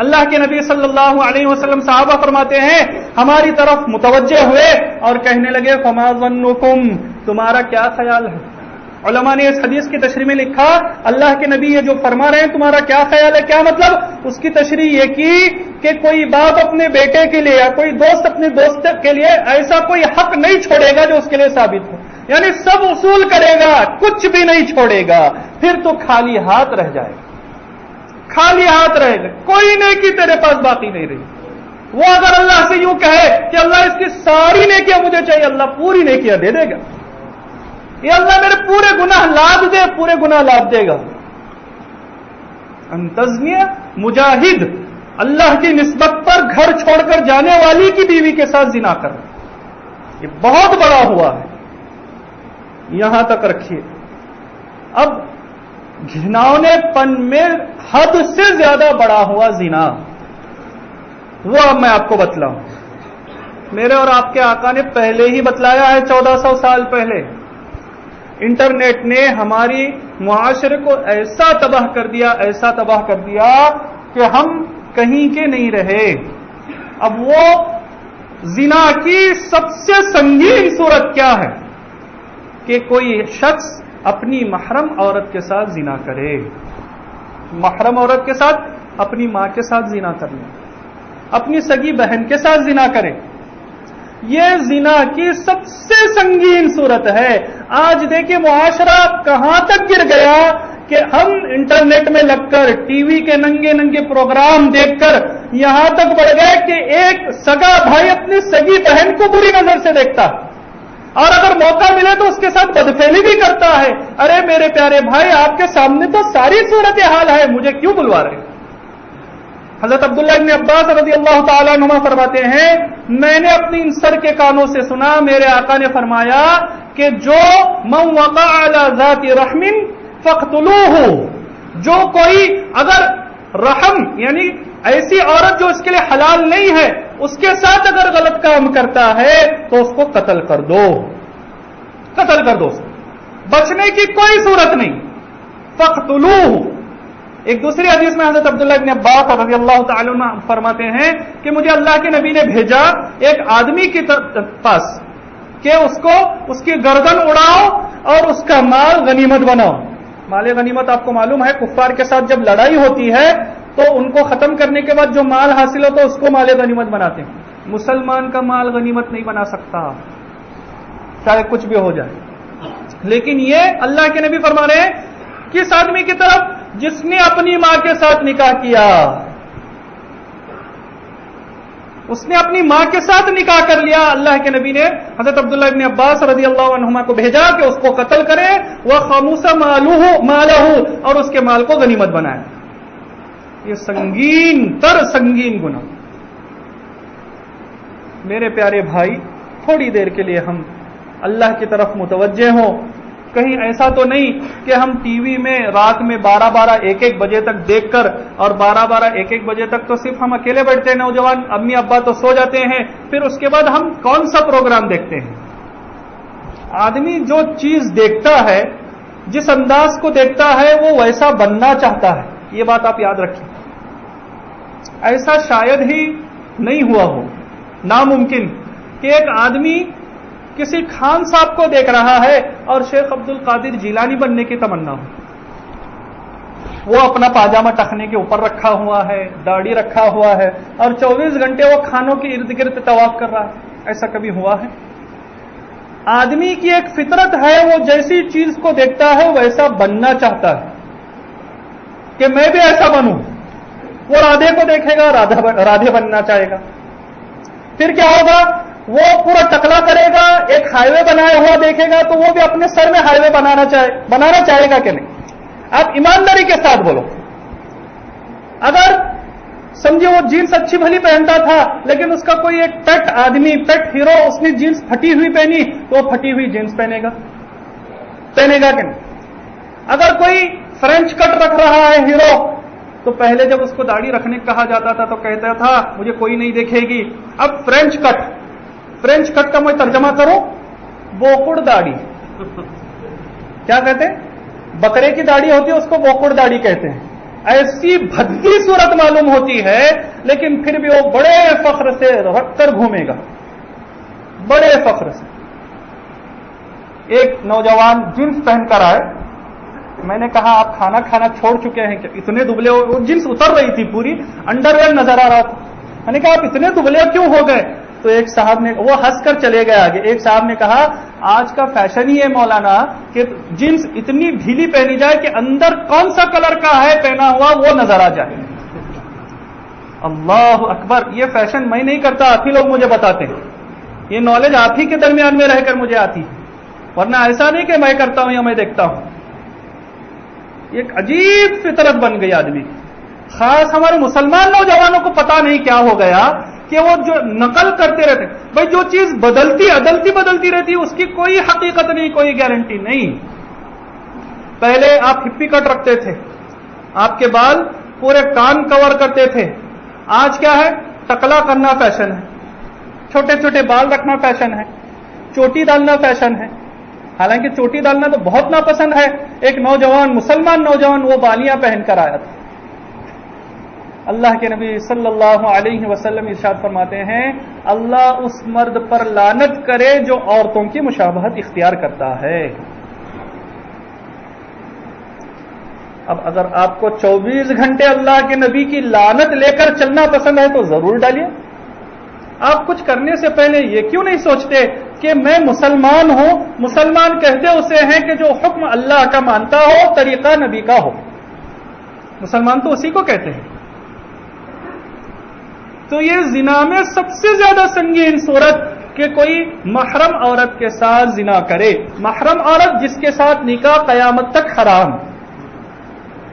اللہ کے نبی صلی اللہ علیہ وسلم صحابہ فرماتے ہیں ہماری طرف متوجہ ہوئے اور کہنے لگے فما ظنکم، تمہارا کیا خیال ہے؟ علماء نے اس حدیث کی تشریح میں لکھا اللہ کے نبی یہ جو فرما رہے ہیں تمہارا کیا خیال ہے، کیا مطلب؟ اس کی تشریح یہ کی کہ کوئی باپ اپنے بیٹے کے لیے یا کوئی دوست اپنے دوست کے لیے ایسا کوئی حق نہیں چھوڑے گا جو اس کے لیے ثابت ہو، یعنی سب اصول کرے گا، کچھ بھی نہیں چھوڑے گا، پھر تو خالی ہاتھ رہ جائے گا، خالی ہاتھ رہے گا، کوئی نیکی تیرے پاس باقی نہیں رہی۔ وہ اگر اللہ سے یوں کہے کہ اللہ اس کی ساری نیکیاں مجھے چاہیے، اللہ پوری نیکیاں دے دے گا، یہ اللہ میرے پورے گناہ لاد دے، پورے گناہ لاد دے گا۔ انتظمیہ مجاہد اللہ کی نسبت پر گھر چھوڑ کر جانے والی کی بیوی کے ساتھ زنا کر، یہ بہت بڑا ہوا ہے، یہاں تک رکھیے۔ اب گھناؤنے پن میں حد سے زیادہ بڑا ہوا زنا، وہ اب میں آپ کو بتلاؤں۔ میرے اور آپ کے آقا نے پہلے ہی بتلایا ہے 1400 سال پہلے۔ انٹرنیٹ نے ہماری معاشرے کو ایسا تباہ کر دیا، ایسا تباہ کر دیا کہ ہم کہیں کے نہیں رہے۔ اب وہ زنا کی سب سے سنگین صورت کیا ہے کہ کوئی شخص اپنی محرم عورت کے ساتھ زنا کرے، محرم عورت کے ساتھ، اپنی ماں کے ساتھ زنا کر لے، اپنی سگی بہن کے ساتھ زنا کرے، یہ زنا کی سب سے سنگین صورت ہے۔ آج دیکھیں معاشرہ کہاں تک گر گیا کہ ہم انٹرنیٹ میں لگ کر ٹی وی کے ننگے ننگے پروگرام دیکھ کر یہاں تک بڑھ گئے کہ ایک سگا بھائی اپنی سگی بہن کو بری نظر سے دیکھتا اور اگر موقع ملے تو اس کے ساتھ بدفعلی بھی کرتا ہے۔ ارے میرے پیارے بھائی، آپ کے سامنے تو ساری صورتحال ہے، مجھے کیوں بلوا رہے ہیں؟ حضرت عبداللہ ابن عباس رضی اللہ تعالیٰ عنہما فرماتے ہیں میں نے اپنی ان سر کے کانوں سے سنا، میرے آقا نے فرمایا کہ جو من وقع علی ذات رحم فاقتلوہ، جو کوئی اگر رحم یعنی ایسی عورت جو اس کے لیے حلال نہیں ہے اس کے ساتھ اگر غلط کام کرتا ہے تو اس کو قتل کر دو، قتل کر دو، بچنے کی کوئی صورت نہیں، فاقتلوہ۔ ایک دوسری حدیث میں حضرت عبداللہ ابن عباس رضی اللہ تعالی عنہ فرماتے ہیں کہ مجھے اللہ کے نبی نے بھیجا ایک آدمی کے پاس کہ اس کو اس کی گردن اڑاؤ اور اس کا مال غنیمت بناؤ۔ مال غنیمت آپ کو معلوم ہے کفار کے ساتھ جب لڑائی ہوتی ہے تو ان کو ختم کرنے کے بعد جو مال حاصل ہوتا ہے اس کو مال غنیمت بناتے ہیں۔ مسلمان کا مال غنیمت نہیں بنا سکتا چاہے کچھ بھی ہو جائے، لیکن یہ اللہ کے نبی فرما رہے ہیں کس آدمی کی طرف؟ جس نے اپنی ماں کے ساتھ نکاح کیا، اس نے اپنی ماں کے ساتھ نکاح کر لیا۔ اللہ کے نبی نے حضرت عبداللہ ابن عباس رضی اللہ عنہما کو بھیجا کہ اس کو قتل کرے، وہ خاموس مالہ، اور اس کے مال کو غنیمت بنائے۔ یہ سنگین تر سنگین گناہ۔ میرے پیارے بھائی، تھوڑی دیر کے لیے ہم اللہ کی طرف متوجہ ہوں. کہیں ایسا تو نہیں کہ ہم ٹی وی میں رات میں 12 1 بجے تک دیکھ کر، اور 12 1 بجے تک تو صرف ہم اکیلے بیٹھتے ہیں، نوجوان امی ابا تو سو جاتے ہیں، پھر اس کے بعد ہم کون سا پروگرام دیکھتے ہیں؟ آدمی جو چیز دیکھتا ہے، جس انداز کو دیکھتا ہے، وہ ویسا بننا چاہتا ہے. یہ بات آپ یاد رکھیں. ایسا شاید ہی نہیں ہوا ہو، ناممکن کہ ایک آدمی کسی خان صاحب کو دیکھ رہا ہے اور شیخ عبد القادر جیلانی بننے کی تمنا ہو. وہ اپنا پاجامہ ٹخنے کے اوپر رکھا ہوا ہے، داڑھی رکھا ہوا ہے، اور 24 گھنٹے وہ کھانوں کے ارد گرد طواف کر رہا ہے. ایسا کبھی ہوا ہے؟ آدمی کی ایک فطرت ہے، وہ جیسی چیز کو دیکھتا ہے ویسا بننا چاہتا ہے کہ میں بھی ایسا بنوں. وہ رادھے کو دیکھے گا، رادھے بننا چاہے گا. پھر کیا ہوگا؟ وہ پورا ٹکلا کرے گا، ایک ہائی وے بنایا ہوا دیکھے گا تو وہ بھی اپنے سر میں ہائی وے بنانا چاہے گا کہ نہیں؟ آپ ایمانداری کے ساتھ بولو. اگر سمجھے وہ جینس اچھی بھلی پہنتا تھا، لیکن اس کا کوئی ایک پیٹ آدمی، پیٹ ہیرو، اس نے جینس پھٹی ہوئی پہنی تو وہ پھٹی ہوئی جینس پہنے گا کہ نہیں؟ اگر کوئی فرینچ کٹ رکھ رہا ہے ہیرو، تو پہلے جب اس کو داڑھی رکھنے کہا جاتا تھا تو کہتا تھا مجھے کوئی نہیں دیکھے گی. اب فرینچ کٹ کا میں ترجمہ کروں، بوکڑ داڑھی. کیا کہتے ہیں؟ بکرے کی داڑھی ہوتی ہے، اس کو بوکڑ داڑھی کہتے ہیں. ایسی بھدی صورت معلوم ہوتی ہے، لیکن پھر بھی وہ بڑے فخر سے رکھ کر گھومے گا، بڑے فخر سے. ایک نوجوان جینس پہن کر آئے. میں نے کہا آپ کھانا چھوڑ چکے ہیں کیا؟ اتنے دبلے ہو. وہ جینس اتر رہی تھی، پوری انڈر ویئر نظر آ رہا تھا. میں نے کہا آپ اتنے دبلے کیوں ہو گئے؟ تو ایک صاحب نے، وہ ہنس کر چلے گئے آگے. ایک صاحب نے کہا آج کا فیشن ہی ہے مولانا کہ جینس اتنی ڈھیلی پہنی جائے کہ اندر کون سا کلر کا ہے پہنا ہوا وہ نظر آ جائے. اللہ اکبر. یہ فیشن میں نہیں کرتا، آپ ہی لوگ مجھے بتاتے ہیں. یہ نالج آپ ہی کے درمیان میں رہ کر مجھے آتی ہے، ورنہ ایسا نہیں کہ میں کرتا ہوں یا میں دیکھتا ہوں. ایک عجیب فطرت بن گئی آدمی. خاص ہمارے مسلمان نوجوانوں کو پتا نہیں کیا ہو گیا کہ وہ جو نقل کرتے رہتے. بھائی جو چیز بدلتی رہتی اس کی کوئی حقیقت نہیں، کوئی گارنٹی نہیں. پہلے آپ ہپی کٹ رکھتے تھے، آپ کے بال پورے کان کور کرتے تھے. آج کیا ہے؟ ٹکلا کرنا فیشن ہے، چھوٹے چھوٹے بال رکھنا فیشن ہے، چوٹی ڈالنا فیشن ہے. حالانکہ چوٹی ڈالنا تو بہت ناپسند ہے. ایک نوجوان، مسلمان نوجوان، وہ بالیاں پہن کر آیا تھا. اللہ کے نبی صلی اللہ علیہ وسلم ارشاد فرماتے ہیں اللہ اس مرد پر لعنت کرے جو عورتوں کی مشابہت اختیار کرتا ہے. اب اگر آپ کو 24 گھنٹے اللہ کے نبی کی لعنت لے کر چلنا پسند ہے تو ضرور ڈالیے. آپ کچھ کرنے سے پہلے یہ کیوں نہیں سوچتے کہ میں مسلمان ہوں؟ مسلمان کہتے اسے ہیں کہ جو حکم اللہ کا مانتا ہو، طریقہ نبی کا ہو. مسلمان تو اسی کو کہتے ہیں. تو یہ زنا میں سب سے زیادہ سنگین صورت کہ کوئی محرم عورت کے ساتھ زنا کرے. محرم عورت جس کے ساتھ نکاح قیامت تک حرام.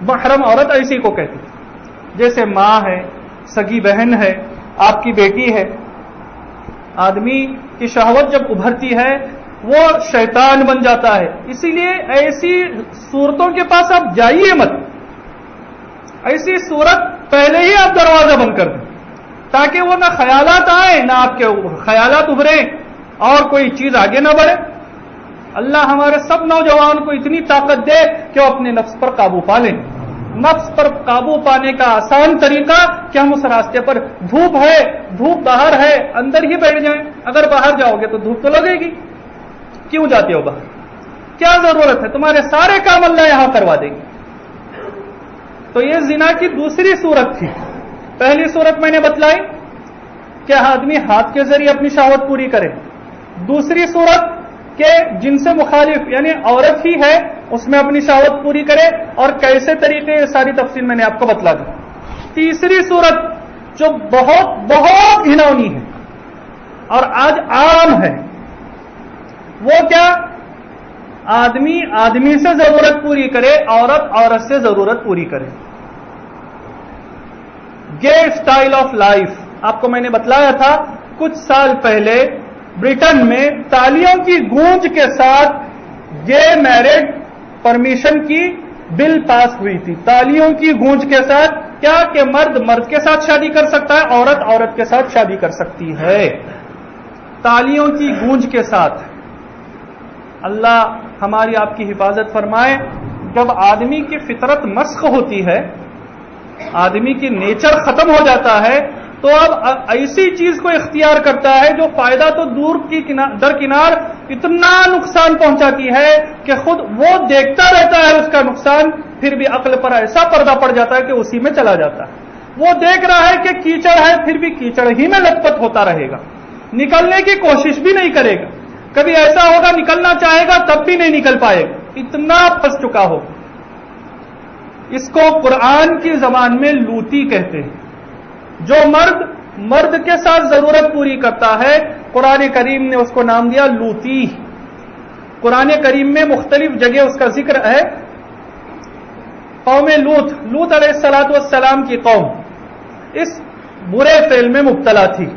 محرم عورت ایسی کو کہتے ہیں جیسے ماں ہے، سگی بہن ہے، آپ کی بیٹی ہے. آدمی کی شہوت جب ابھرتی ہے وہ شیطان بن جاتا ہے. اسی لیے ایسی صورتوں کے پاس آپ جائیے مت. ایسی صورت پہلے ہی آپ دروازہ بند کر دیں تاکہ وہ نہ خیالات آئیں، نہ آپ کے خیالات ابھریں اور کوئی چیز آگے نہ بڑھے. اللہ ہمارے سب نوجوان کو اتنی طاقت دے کہ وہ اپنے نفس پر قابو پا لیں. نفس پر قابو پانے کا آسان طریقہ کہ ہم اس راستے پر، دھوپ ہے، دھوپ باہر ہے، اندر ہی بیٹھ جائیں. اگر باہر جاؤ گے تو دھوپ تو لگے گی. کیوں جاتے ہو باہر؟ کیا ضرورت ہے؟ تمہارے سارے کام اللہ یہاں کروا دیں گے. تو یہ زنا کی دوسری صورت تھی. پہلی صورت میں نے بتلائی کہ آدمی ہاتھ کے ذریعے اپنی شہوت پوری کرے. دوسری صورت کہ جن سے مخالف یعنی عورت ہی ہے اس میں اپنی شہوت پوری کرے، اور کیسے طریقے ساری تفصیل میں نے آپ کو بتلا دی. تیسری صورت جو بہت بہت گھناؤنی ہے اور آج عام ہے، وہ کیا؟ آدمی سے ضرورت پوری کرے، عورت سے ضرورت پوری کرے. گے اسٹائل آف لائف. آپ کو میں نے بتلایا تھا کچھ سال پہلے برٹن میں تالیوں کی گونج کے ساتھ گے میرج پرمیشن کی بل پاس ہوئی تھی. تالیوں کی گونج کے ساتھ کیا کہ مرد مرد کے ساتھ شادی کر سکتا ہے, عورت عورت کے ساتھ شادی کر سکتی ہے. تالیوں کی گونج کے ساتھ. اللہ ہماری آپ کی حفاظت فرمائے. جب آدمی کی فطرت مسخ ہوتی ہے, آدمی کی نیچر ختم ہو جاتا ہے, تو اب ایسی چیز کو اختیار کرتا ہے جو فائدہ تو دور کی درکنار اتنا نقصان پہنچاتی ہے کہ خود وہ دیکھتا رہتا ہے اس کا نقصان, پھر بھی عقل پر ایسا پردہ پڑ جاتا ہے کہ اسی میں چلا جاتا ہے. وہ دیکھ رہا ہے کہ کیچڑ ہے, پھر بھی کیچڑ ہی میں لت پت ہوتا رہے گا, نکلنے کی کوشش بھی نہیں کرے گا. کبھی ایسا ہوگا نکلنا چاہے گا تب بھی نہیں نکل پائے گا, اتنا پھنس چکا ہو. اس کو قرآن کی زبان میں لوتی کہتے ہیں. جو مرد کے ساتھ ضرورت پوری کرتا ہے, قرآن کریم نے اس کو نام دیا لوتی. قرآن کریم میں مختلف جگہ اس کا ذکر ہے. قوم لوط علیہ الصلوۃ والسلام کی قوم اس برے فعل میں مبتلا تھی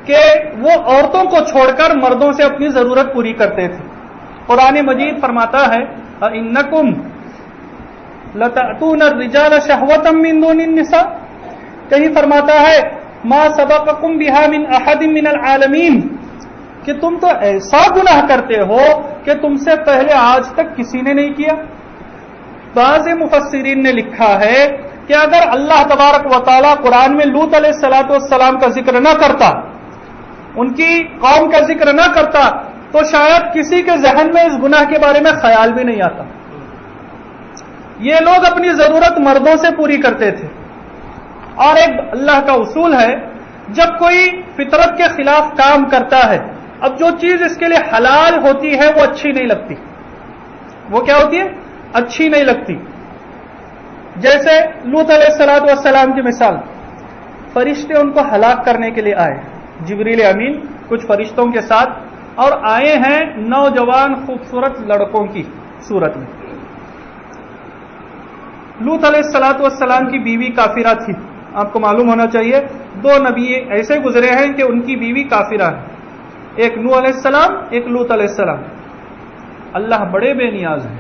کہ وہ عورتوں کو چھوڑ کر مردوں سے اپنی ضرورت پوری کرتے تھے. قرآن مجید فرماتا ہے اِنَّكُمْ لَتَأْتُونَ الرِّجَالَ شَهْوَةً مِّن دُونِ النِّسَاءِ. کہیں فرماتا ہے مَا سَبَقَكُمْ بِهَا مِنْ أَحَدٍ مِّنَ الْعَالَمِينَ, کہ تم تو ایسا گناہ کرتے ہو کہ تم سے پہلے آج تک کسی نے نہیں کیا. بعض مفسرین نے لکھا ہے کہ اگر اللہ تبارک و تعالیٰ قرآن میں لوط علیہ الصلوۃ والسلام کا ذکر نہ کرتا, ان کی قوم کا ذکر نہ کرتا, تو شاید کسی کے ذہن میں اس گناہ کے بارے میں خیال بھی نہیں آتا. یہ لوگ اپنی ضرورت مردوں سے پوری کرتے تھے. اور ایک اللہ کا اصول ہے, جب کوئی فطرت کے خلاف کام کرتا ہے, اب جو چیز اس کے لیے حلال ہوتی ہے وہ اچھی نہیں لگتی. وہ کیا ہوتی ہے؟ اچھی نہیں لگتی. جیسے لوط علیہ الصلوۃ والسلام کی مثال, فرشتے ان کو ہلاک کرنے کے لیے آئے, جبریل امین کچھ فرشتوں کے ساتھ, اور آئے ہیں نوجوان خوبصورت لڑکوں کی صورت میں. لوط علیہ الصلوۃ والسلام کی بیوی کافرہ تھی. آپ کو معلوم ہونا چاہیے 2 نبی ایسے گزرے ہیں کہ ان کی بیوی کافرہ ہے, ایک نوح علیہ السلام, ایک لوط علیہ السلام. اللہ بڑے بے نیاز ہیں.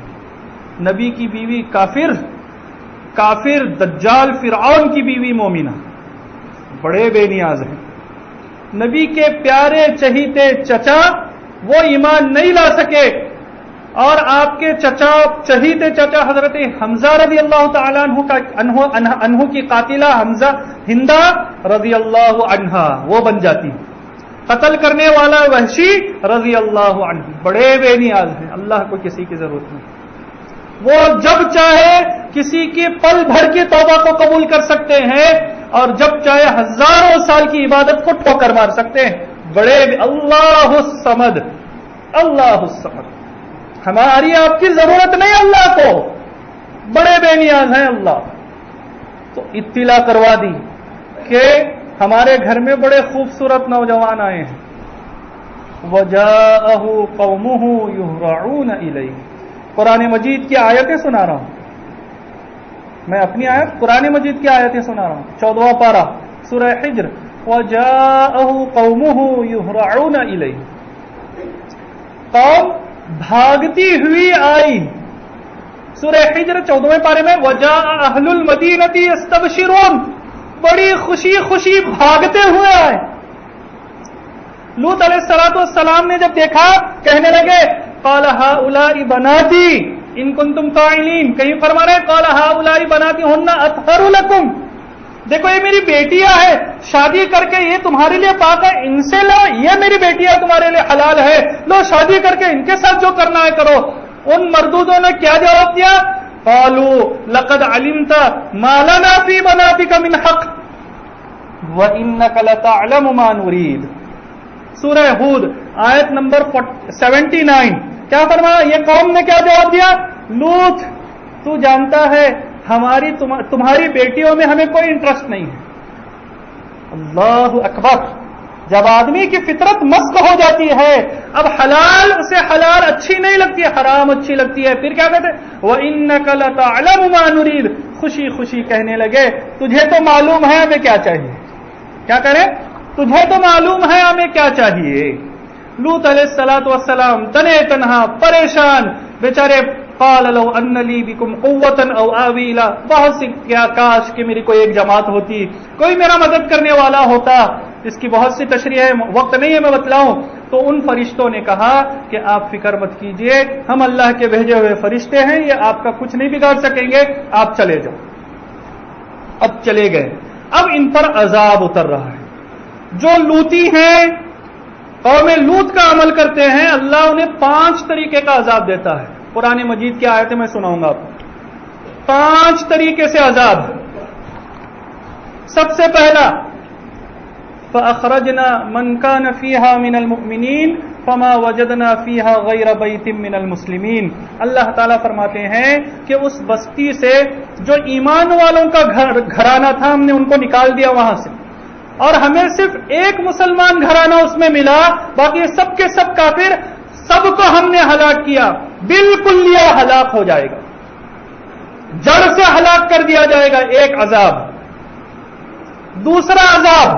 نبی کی بیوی کافر دجال فرعون کی بیوی مومنہ, بڑے بے نیاز ہیں. نبی کے پیارے چہیتے چچا وہ ایمان نہیں لا سکے, اور آپ کے چہیتے چچا حضرت حمزہ رضی اللہ تعالیٰ عنہ کی قاتلہ ہندہ رضی اللہ عنہا وہ بن جاتی, قتل کرنے والا وحشی رضی اللہ عنہ. بڑے بے نیاز ہیں, اللہ کو کسی کی ضرورت نہیں. وہ جب چاہے کسی کی پل بھر کی توبہ کو قبول کر سکتے ہیں, اور جب چاہے ہزاروں سال کی عبادت کو ٹھوکر مار سکتے ہیں. بڑے اللہ الصمد, اللہ الصمد. ہماری آپ کی ضرورت نہیں اللہ کو, بڑے بے نیاز ہیں اللہ. تو اطلاع کروا دی کہ ہمارے گھر میں بڑے خوبصورت نوجوان آئے ہیں. وَجَاءَهُ قَوْمُهُ يُهْرَعُونَ إِلَيْهِ. قرآن مجید کی آیتیں سنا رہا ہوں میں, اپنی آیت قرآن مجید کی آیتیں سنا رہا ہوں. 14واں پارہ سورہ حجر. وَجَاءَهُ قَوْمُهُ يُهْرَعُونَ إِلَيْهِ. قوم بھاگتی ہوئی آئی. سورہ حجر 14ویں پارے میں وَجَاءَ أَهْلُ الْمَدِينَةِ يَسْتَبْشِرُونَ, بڑی خوشی خوشی بھاگتے ہوئے آئے. لوط علیہ الصلوۃ والسلام نے جب دیکھا کہنے لگے قال هؤلاء بناتي ان كنتم فاعلين. کہیں فرما رہے قال هؤلاء بناتي هن اطهر لكم, دیکھو یہ میری بیٹیاں ہیں, شادی کر کے یہ تمہارے لیے پاک ہے, ان سے لو, یہ میری بیٹیاں تمہارے لیے حلال ہے, لو شادی کر کے ان کے ساتھ جو کرنا ہے کرو. ان مردودوں نے کیا جواب دیا؟ قالوا لقد علمت ما لنا في بناتك من حق وانك لتعلم ما نريد. سورہ ہود آیت نمبر 79. کیا فرمایا؟ یہ قوم نے کیا جواب دیا؟ لوط تو جانتا ہے تمہاری بیٹیوں میں ہمیں کوئی انٹرسٹ نہیں ہے. اللہ اکبر. جب آدمی کی فطرت مسخ ہو جاتی ہے, اب حلال اسے حلال اچھی نہیں لگتی ہے, حرام اچھی لگتی ہے, پھر کیا کہتے ہیں وَإِنَّكَ لَتَعْلَمُ مَا نُرِيدُ. خوشی خوشی کہنے لگے تجھے تو معلوم ہے ہمیں کیا چاہیے. کیا کریں؟ تجھے تو معلوم ہے ہمیں کیا چاہیے. لوط علیہ الصلوۃ والسلام تنے تنہا پریشان بیچارے. قال لو ان لی بکم قوۃ او آوی الی، بہت سی کیا کاش کہ میری کوئی ایک جماعت ہوتی، کوئی میرا مدد کرنے والا ہوتا. اس کی بہت سی تشریح ہے، وقت نہیں ہے میں بتلاؤں. تو ان فرشتوں نے کہا کہ آپ فکر مت کیجئے، ہم اللہ کے بھیجے ہوئے فرشتے ہیں، یہ آپ کا کچھ نہیں بگاڑ سکیں گے، آپ چلے جاؤ. اب چلے گئے. اب ان پر عذاب اتر رہا ہے. جو لوتی ہیں، قوم لوط کا عمل کرتے ہیں، اللہ انہیں 5 طریقے کا عذاب دیتا ہے. قرآن مجید کی آیتیں میں سناؤں گا آپ کو. 5 طریقے سے عذاب. سب سے پہلا فَأَخْرَجْنَا مَنْ كَانَ فِيهَا مِنَ الْمُؤْمِنِينَ فَمَا وَجَدْنَا فِيهَا غَيْرَ بَيْتٍ مِنَ الْمُسْلِمِينَ. اللہ تعالیٰ فرماتے ہیں کہ اس بستی سے جو ایمان والوں کا گھرانہ تھا، ہم نے ان کو نکال دیا وہاں سے، اور ہمیں صرف ایک مسلمان گھرانہ اس میں ملا، باقی سب کے سب کافر، سب کو ہم نے ہلاک کیا. بالکل یہ ہلاک ہو جائے گا، جڑ سے ہلاک کر دیا جائے گا. ایک عذاب. دوسرا عذاب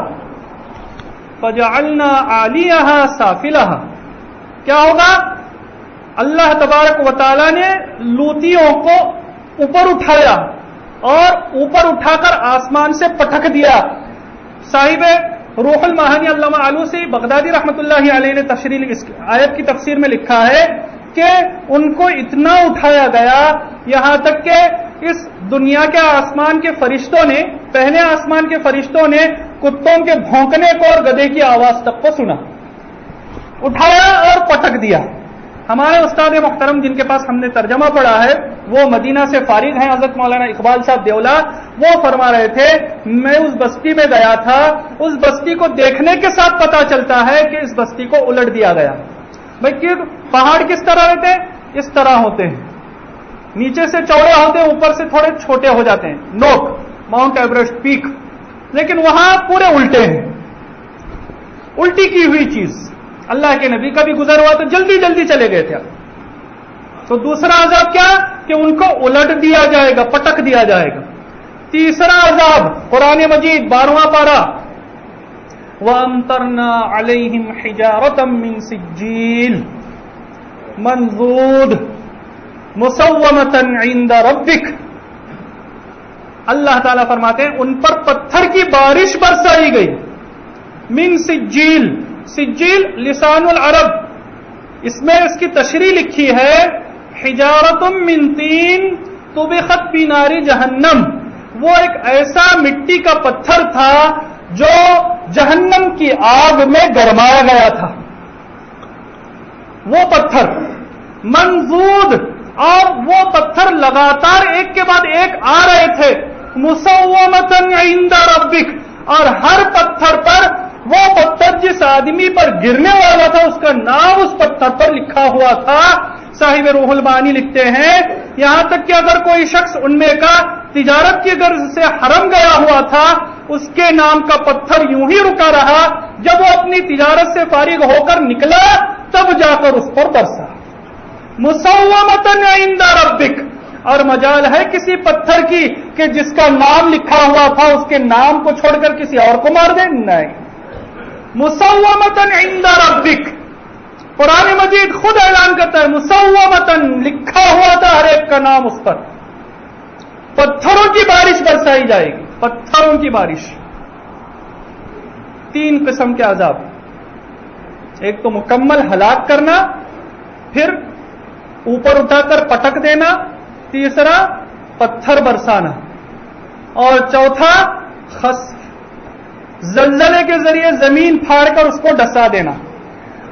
فَجَعَلْنَا عَالِيَهَا سَافِلَهَا. کیا ہوگا؟ اللہ تبارک و تعالی نے لوتیوں کو اوپر اٹھایا اور اوپر اٹھا کر آسمان سے پٹک دیا. صاحب روح المعانی علامہ آلوسی بغدادی رحمۃ اللہ علیہ نے تفسیر اس آیت کی تفسیر میں لکھا ہے کہ ان کو اتنا اٹھایا گیا یہاں تک کہ اس دنیا کے آسمان کے فرشتوں نے، پہلے آسمان کے فرشتوں نے کتوں کے بھونکنے کو اور گدھے کی آواز تک کو سنا. اٹھایا اور پٹک دیا. ہمارے استاد محترم جن کے پاس ہم نے ترجمہ پڑھا ہے، وہ مدینہ سے فارغ ہیں، حضرت مولانا اقبال صاحب دیولا، وہ فرما رہے تھے میں اس بستی میں گیا تھا، اس بستی کو دیکھنے کے ساتھ پتا چلتا ہے کہ اس بستی کو الٹ دیا گیا. بھائی کہ پہاڑ کس طرح رہتے ہیں؟ اس طرح ہوتے ہیں، نیچے سے چوڑے ہوتے ہیں، اوپر سے تھوڑے چھوٹے ہو جاتے ہیں. نوک ماؤنٹ ایوریسٹ پیک، لیکن وہاں پورے الٹے ہیں، الٹی کی ہوئی چیز. اللہ کے نبی کا بھی گزر ہوا تو جلدی جلدی چلے گئے تھے. تو دوسرا عذاب کیا کہ ان کو الٹ دیا جائے گا، پٹک دیا جائے گا. تیسرا عذاب قرآن مجید 12واں پارہ وَأَمْطَرْنَا عَلَيْهِمْ حِجَارَةً مِّن سِجِّيلٍ مَّنضُودٍ مُّسَوَّمَةً عِندَ رَبِّكَ. اللہ تعالیٰ فرماتے ہیں ان پر پتھر کی بارش برسائی گئی. من سجیل، سجیل لسان العرب، اس میں اس کی تشریح لکھی ہے حجارۃ من طین طبخت فی نار جہنم. وہ ایک ایسا مٹی کا پتھر تھا جو جہنم کی آگ میں گرمایا گیا تھا. وہ پتھر منضود، اور وہ پتھر لگاتار ایک کے بعد ایک آ رہے تھے. مسومۃ عند ربک، اور ہر پتھر پر، وہ پتھر جس آدمی پر گرنے والا تھا اس کا نام اس پتھر پر لکھا ہوا تھا. صاحب روح المعانی لکھتے ہیں یہاں تک کہ اگر کوئی شخص ان میں کا تجارت کی غرض سے حرم گیا ہوا تھا، اس کے نام کا پتھر یوں ہی رکا رہا، جب وہ اپنی تجارت سے فارغ ہو کر نکلا تب جا کر اس پر برسا. مسومۃ عند ربک. اور مجال ہے کسی پتھر کی کہ جس کا نام لکھا ہوا تھا اس کے نام کو چھوڑ کر کسی اور کو مار دیں؟ نہیں. مسومۃ عند ربک. قرآن مجید خود اعلان کرتا ہے مسومۃ، لکھا ہوا تھا ہر ایک کا نام اس پر. پتھروں کی بارش برسائی جائے گی، پتھروں کی بارش. 3 قسم کے عذاب. ایک تو مکمل ہلاک کرنا، پھر اوپر اٹھا کر پٹک دینا، تیسرا پتھر برسانا، اور چوتھا خسف، زلزلے کے ذریعے زمین پھاڑ کر اس کو ڈسا دینا.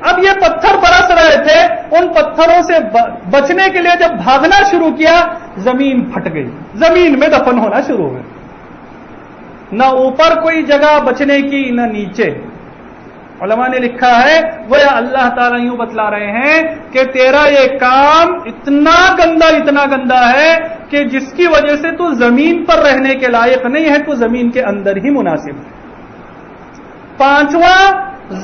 اب یہ پتھر برس رہے تھے، ان پتھروں سے بچنے کے لیے جب بھاگنا شروع کیا زمین پھٹ گئی، زمین میں دفن ہونا شروع ہوئے. نہ اوپر کوئی جگہ بچنے کی نہ نیچے. علماء نے لکھا ہے وہ اللہ تعالیٰ یوں بتلا رہے ہیں کہ تیرا یہ کام اتنا گندا ہے کہ جس کی وجہ سے تو زمین پر رہنے کے لائق نہیں ہے، تو زمین کے اندر ہی مناسب ہے. 5واں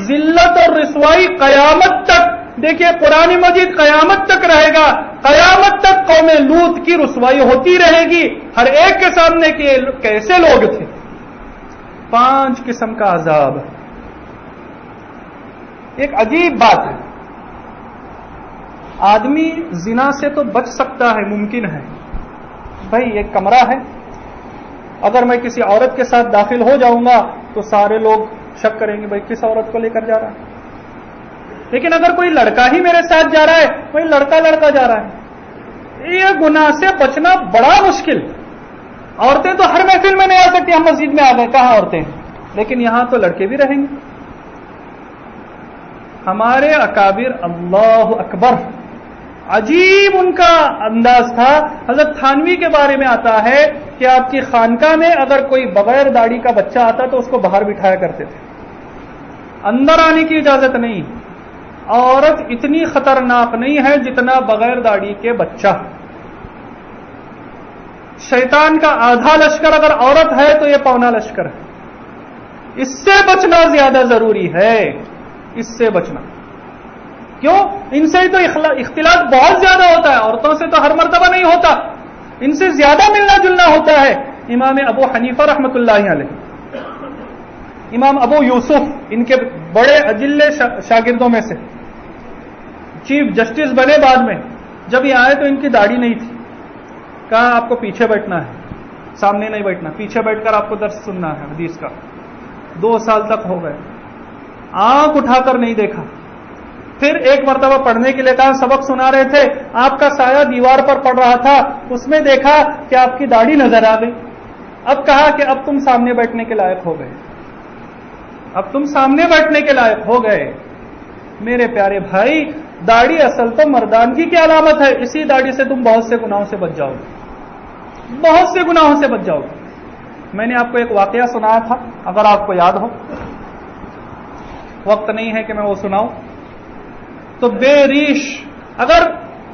ذلت اور رسوائی قیامت تک. دیکھیے قرآن مجید قیامت تک رہے گا، قیامت تک قوم لوط کی رسوائی ہوتی رہے گی ہر ایک کے سامنے کہ کیسے لوگ تھے. 5 قسم کا عذاب. ایک عجیب بات ہے. آدمی زنا سے تو بچ سکتا ہے، ممکن ہے. بھائی ایک کمرہ ہے، اگر میں کسی عورت کے ساتھ داخل ہو جاؤں گا تو سارے لوگ شک کریں گے بھائی کس عورت کو لے کر جا رہا ہے. لیکن اگر کوئی لڑکا ہی میرے ساتھ جا رہا ہے، کوئی لڑکا جا رہا ہے، یہ گناہ سے بچنا بڑا مشکل. عورتیں تو ہر محفل میں نہیں آ سکتی، ہم مسجد میں آ گئے، کہاں عورتیں ہیں؟ لیکن یہاں تو لڑکے بھی رہیں گے. ہمارے اکابر، اللہ اکبر، عجیب ان کا انداز تھا. حضرت تھانوی کے بارے میں آتا ہے کہ آپ کی خانقاہ میں اگر کوئی بغیر داڑھی کا بچہ آتا تو اس کو باہر بٹھایا کرتے تھے، اندر آنے کی اجازت نہیں. عورت اتنی خطرناک نہیں ہے جتنا بغیر داڑھی کے بچہ. شیطان کا آدھا لشکر اگر عورت ہے تو یہ پونا لشکر ہے. اس سے بچنا زیادہ ضروری ہے، اس سے بچنا. کیوں؟ ان سے تو اختلاط بہت زیادہ ہوتا ہے. عورتوں سے تو ہر مرتبہ نہیں ہوتا، ان سے زیادہ ملنا جلنا ہوتا ہے. امام ابو حنیفہ رحمۃ اللہ علیہ، امام ابو یوسف، ان کے بڑے اجل شاگردوں میں سے، چیف جسٹس بنے بعد میں. جب یہ آئے تو ان کی داڑھی نہیں تھی. کہا آپ کو پیچھے بیٹھنا ہے، سامنے نہیں بیٹھنا، پیچھے بیٹھ کر آپ کو درس سننا ہے حدیث کا. 2 سال تک ہو گئے، آنکھ اٹھا کر نہیں دیکھا. پھر ایک مرتبہ پڑھنے کے لیے کہا، سبق سنا رہے تھے، آپ کا سایہ دیوار پر پڑ رہا تھا، اس میں دیکھا کہ آپ کی داڑھی نظر آ گئی. اب کہا کہ اب تم سامنے بیٹھنے کے لائق ہو گئے، اب تم سامنے بیٹھنے کے لائق ہو گئے. میرے پیارے بھائی، داڑھی اصل تو مردانگی کی علامت ہے. اسی داڑھی سے تم بہت سے گناہوں سے بچ جاؤ گے، بہت سے گناہوں سے بچ جاؤ گے. میں نے آپ کو ایک واقعہ سنایا تھا، اگر آپ کو یاد ہو. وقت نہیں ہے کہ میں وہ سناؤں. تو بے ریش، اگر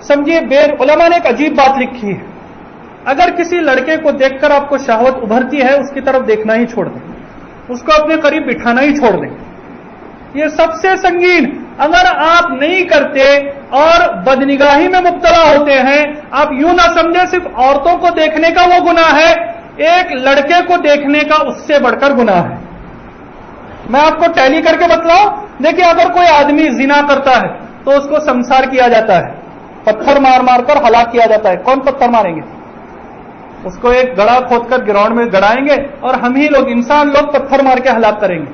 سمجھیے، علماء نے ایک عجیب بات لکھی ہے. اگر کسی لڑکے کو دیکھ کر آپ کو شہوت ابھرتی ہے، اس کی طرف دیکھنا ہی چھوڑ دیں، اس کو اپنے قریب بٹھانا ہی چھوڑ دیں. یہ سب سے سنگین. اگر آپ نہیں کرتے اور بدنگاہی میں مبتلا ہوتے ہیں، آپ یوں نہ سمجھے صرف عورتوں کو دیکھنے کا وہ گناہ ہے، ایک لڑکے کو دیکھنے کا اس سے بڑھ کر گناہ ہے. میں آپ کو ٹیلی کر کے بتلاؤں. دیکھیں، اگر کوئی آدمی زنا کرتا ہے تو اس کو سمسار کیا جاتا ہے، پتھر مار مار کر ہلاک کیا جاتا ہے. کون پتھر ماریں گے؟ اس کو ایک گڑھا کھود کر گراؤنڈ میں گڑائیں گے اور ہم ہی لوگ، انسان لوگ، پتھر مار کے ہلاک کریں گے.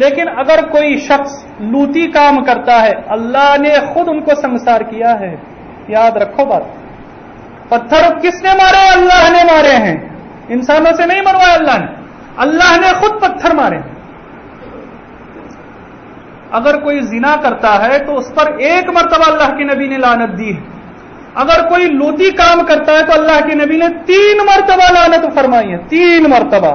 لیکن اگر کوئی شخص لوتی کام کرتا ہے، اللہ نے خود ان کو سمسار کیا ہے. یاد رکھو بات. پتھر کس نے مارے؟ اللہ نے مارے ہیں، انسانوں سے نہیں مروایا اللہ نے. اللہ نے خود پتھر مارے ہیں. اگر کوئی زنا کرتا ہے تو اس پر 1 مرتبہ اللہ کے نبی نے لعنت دی ہے. اگر کوئی لوتی کام کرتا ہے تو اللہ کے نبی نے 3 مرتبہ لعنت فرمائی ہے. 3 مرتبہ.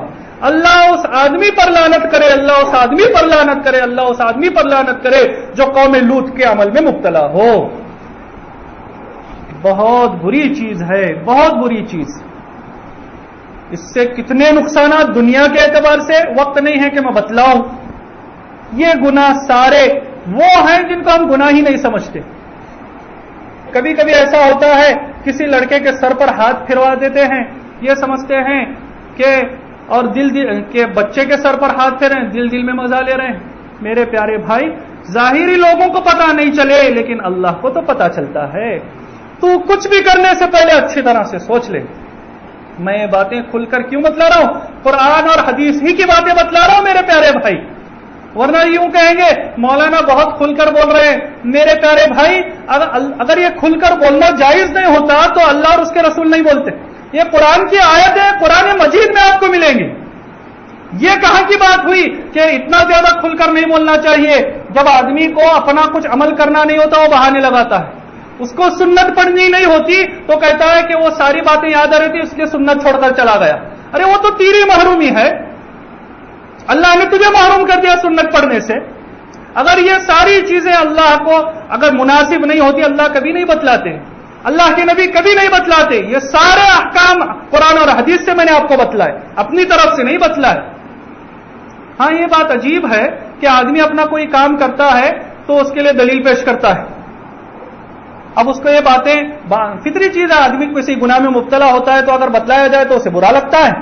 اللہ اس آدمی پر لعنت کرے، اللہ اس آدمی پر لعنت کرے، اللہ اس آدمی پر لعنت کرے جو قوم لوط کے عمل میں مبتلا ہو. بہت بری چیز ہے، بہت بری چیز. اس سے کتنے نقصانات دنیا کے اعتبار سے وقت نہیں ہے کہ میں بتلاؤں. یہ گناہ سارے وہ ہیں جن کو ہم گناہ ہی نہیں سمجھتے. کبھی کبھی ایسا ہوتا ہے، کسی لڑکے کے سر پر ہاتھ پھروا دیتے ہیں، یہ سمجھتے ہیں کہ، اور دل کے بچے کے سر پر ہاتھ پھیریں، دل میں مزہ لے رہے ہیں. میرے پیارے بھائی، ظاہری لوگوں کو پتا نہیں چلے لیکن اللہ کو تو پتا چلتا ہے. تو کچھ بھی کرنے سے پہلے اچھی طرح سے سوچ لے. میں یہ باتیں کھل کر کیوں بتلا رہا ہوں؟ قرآن اور حدیث ہی کی باتیں بتلا رہا ہوں میرے پیارے بھائی. ورنہ یوں کہیں گے مولانا بہت کھل کر بول رہے ہیں. میرے پیارے بھائی، اگر یہ کھل کر بولنا جائز نہیں ہوتا تو اللہ اور اس کے رسول نہیں بولتے. یہ قرآن کی آیت ہے، قرآن مجید میں آپ کو ملیں گی. یہ کہاں کی بات ہوئی کہ اتنا زیادہ کھل کر نہیں بولنا چاہیے؟ جب آدمی کو اپنا کچھ عمل کرنا نہیں ہوتا وہ بہانے لگاتا ہے. اس کو سنت پڑھنی نہیں ہوتی تو کہتا ہے کہ وہ ساری باتیں یاد آ رہی تھی اس لیے سنت چھوڑ کر چلا گیا. ارے وہ تو تیری محرومی ہے، اللہ نے تجھے محروم کر دیا سنت پڑھنے سے. اگر یہ ساری چیزیں اللہ کو اگر مناسب نہیں ہوتی، اللہ کبھی نہیں بتلاتے، اللہ کے نبی کبھی نہیں بتلاتے. یہ سارے احکام قرآن اور حدیث سے میں نے آپ کو بتلائے، اپنی طرف سے نہیں بتلائے. ہاں، یہ بات عجیب ہے کہ آدمی اپنا کوئی کام کرتا ہے تو اس کے لیے دلیل پیش کرتا ہے. اب اس کو یہ باتیں فطری چیز ہے، آدمی کسی گناہ میں مبتلا ہوتا ہے تو اگر بتلایا جائے تو اسے برا لگتا ہے.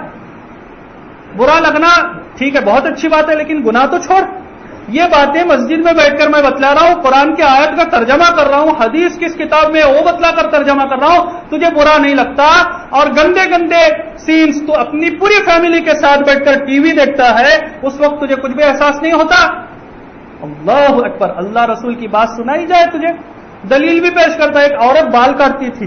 برا لگنا ٹھیک ہے، بہت اچھی بات ہے، لیکن گناہ تو چھوڑ. یہ باتیں مسجد میں بیٹھ کر میں بتلا رہا ہوں، قرآن کی آیت کا ترجمہ کر رہا ہوں، حدیث کس کتاب میں وہ بتلا کر ترجمہ کر رہا ہوں، تجھے برا نہیں لگتا؟ اور گندے گندے سینز تو اپنی پوری فیملی کے ساتھ بیٹھ کر ٹی وی دیکھتا ہے، اس وقت تجھے کچھ بھی احساس نہیں ہوتا؟ اللہ اکبر! اللہ رسول کی بات سنائی جائے تجھے، دلیل بھی پیش کرتا ہے۔ ایک عورت بال کاٹتی تھی،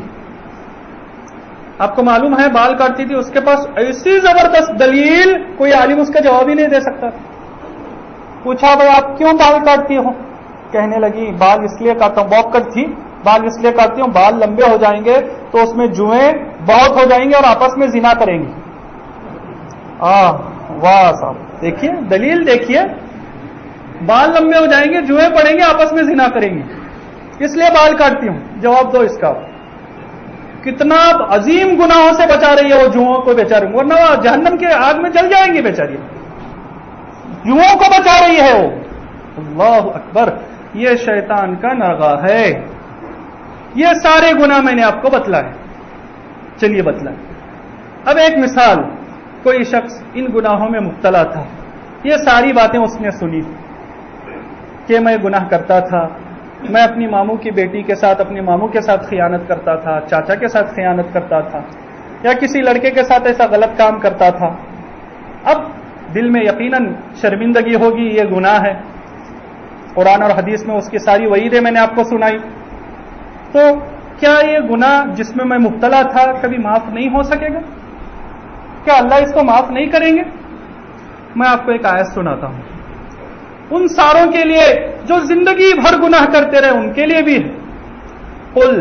آپ کو معلوم ہے بال کاٹتی تھی، اس کے پاس ایسی زبردست دلیل کوئی عالم اس کا جواب ہی نہیں دے سکتا۔ پوچھا بھائی آپ کیوں بال کاٹتی ہو؟ کہنے لگی بال اس لیے کاٹتا ہوں، واک کٹ تھی، بال اس لیے کاٹتی ہوں، بال لمبے ہو جائیں گے تو اس میں جوئیں بہت ہو جائیں گے اور آپس میں زنا کریں گی۔ واہ صاحب، دیکھیے دلیل، دیکھیے بال لمبے ہو جائیں گے، جوئیں پڑیں گے، آپس میں زنا کریں گی، اس لیے بال کاٹتی ہوں۔ جواب دو اس کا، کتنا عظیم گناہوں سے بچا رہی ہے وہ جوؤں کو بیچاری، ورنہ جہنم کے آگ میں جل جائیں گی بیچاری، جوؤں کو بچا رہی ہے وہ۔ اللہ اکبر! یہ شیطان کا ناغہ ہے۔ یہ سارے گناہ میں نے آپ کو بتلائے، چلیے بتلائے۔ اب ایک مثال، کوئی شخص ان گناہوں میں مبتلا تھا، یہ ساری باتیں اس نے سنی کہ میں گناہ کرتا تھا، میں اپنی ماموں کی بیٹی کے ساتھ، اپنے ماموں کے ساتھ خیانت کرتا تھا، چاچا کے ساتھ خیانت کرتا تھا، یا کسی لڑکے کے ساتھ ایسا غلط کام کرتا تھا۔ اب دل میں یقیناً شرمندگی ہوگی، یہ گناہ ہے، قرآن اور حدیث میں اس کی ساری وعیدیں میں نے آپ کو سنائی، تو کیا یہ گناہ جس میں میں مبتلا تھا کبھی معاف نہیں ہو سکے گا؟ کیا اللہ اس کو معاف نہیں کریں گے؟ میں آپ کو ایک آیت سناتا ہوں، ان ساروں کے لیے جو زندگی بھر گناہ کرتے رہے، ان کے لیے بھی ہے۔ قل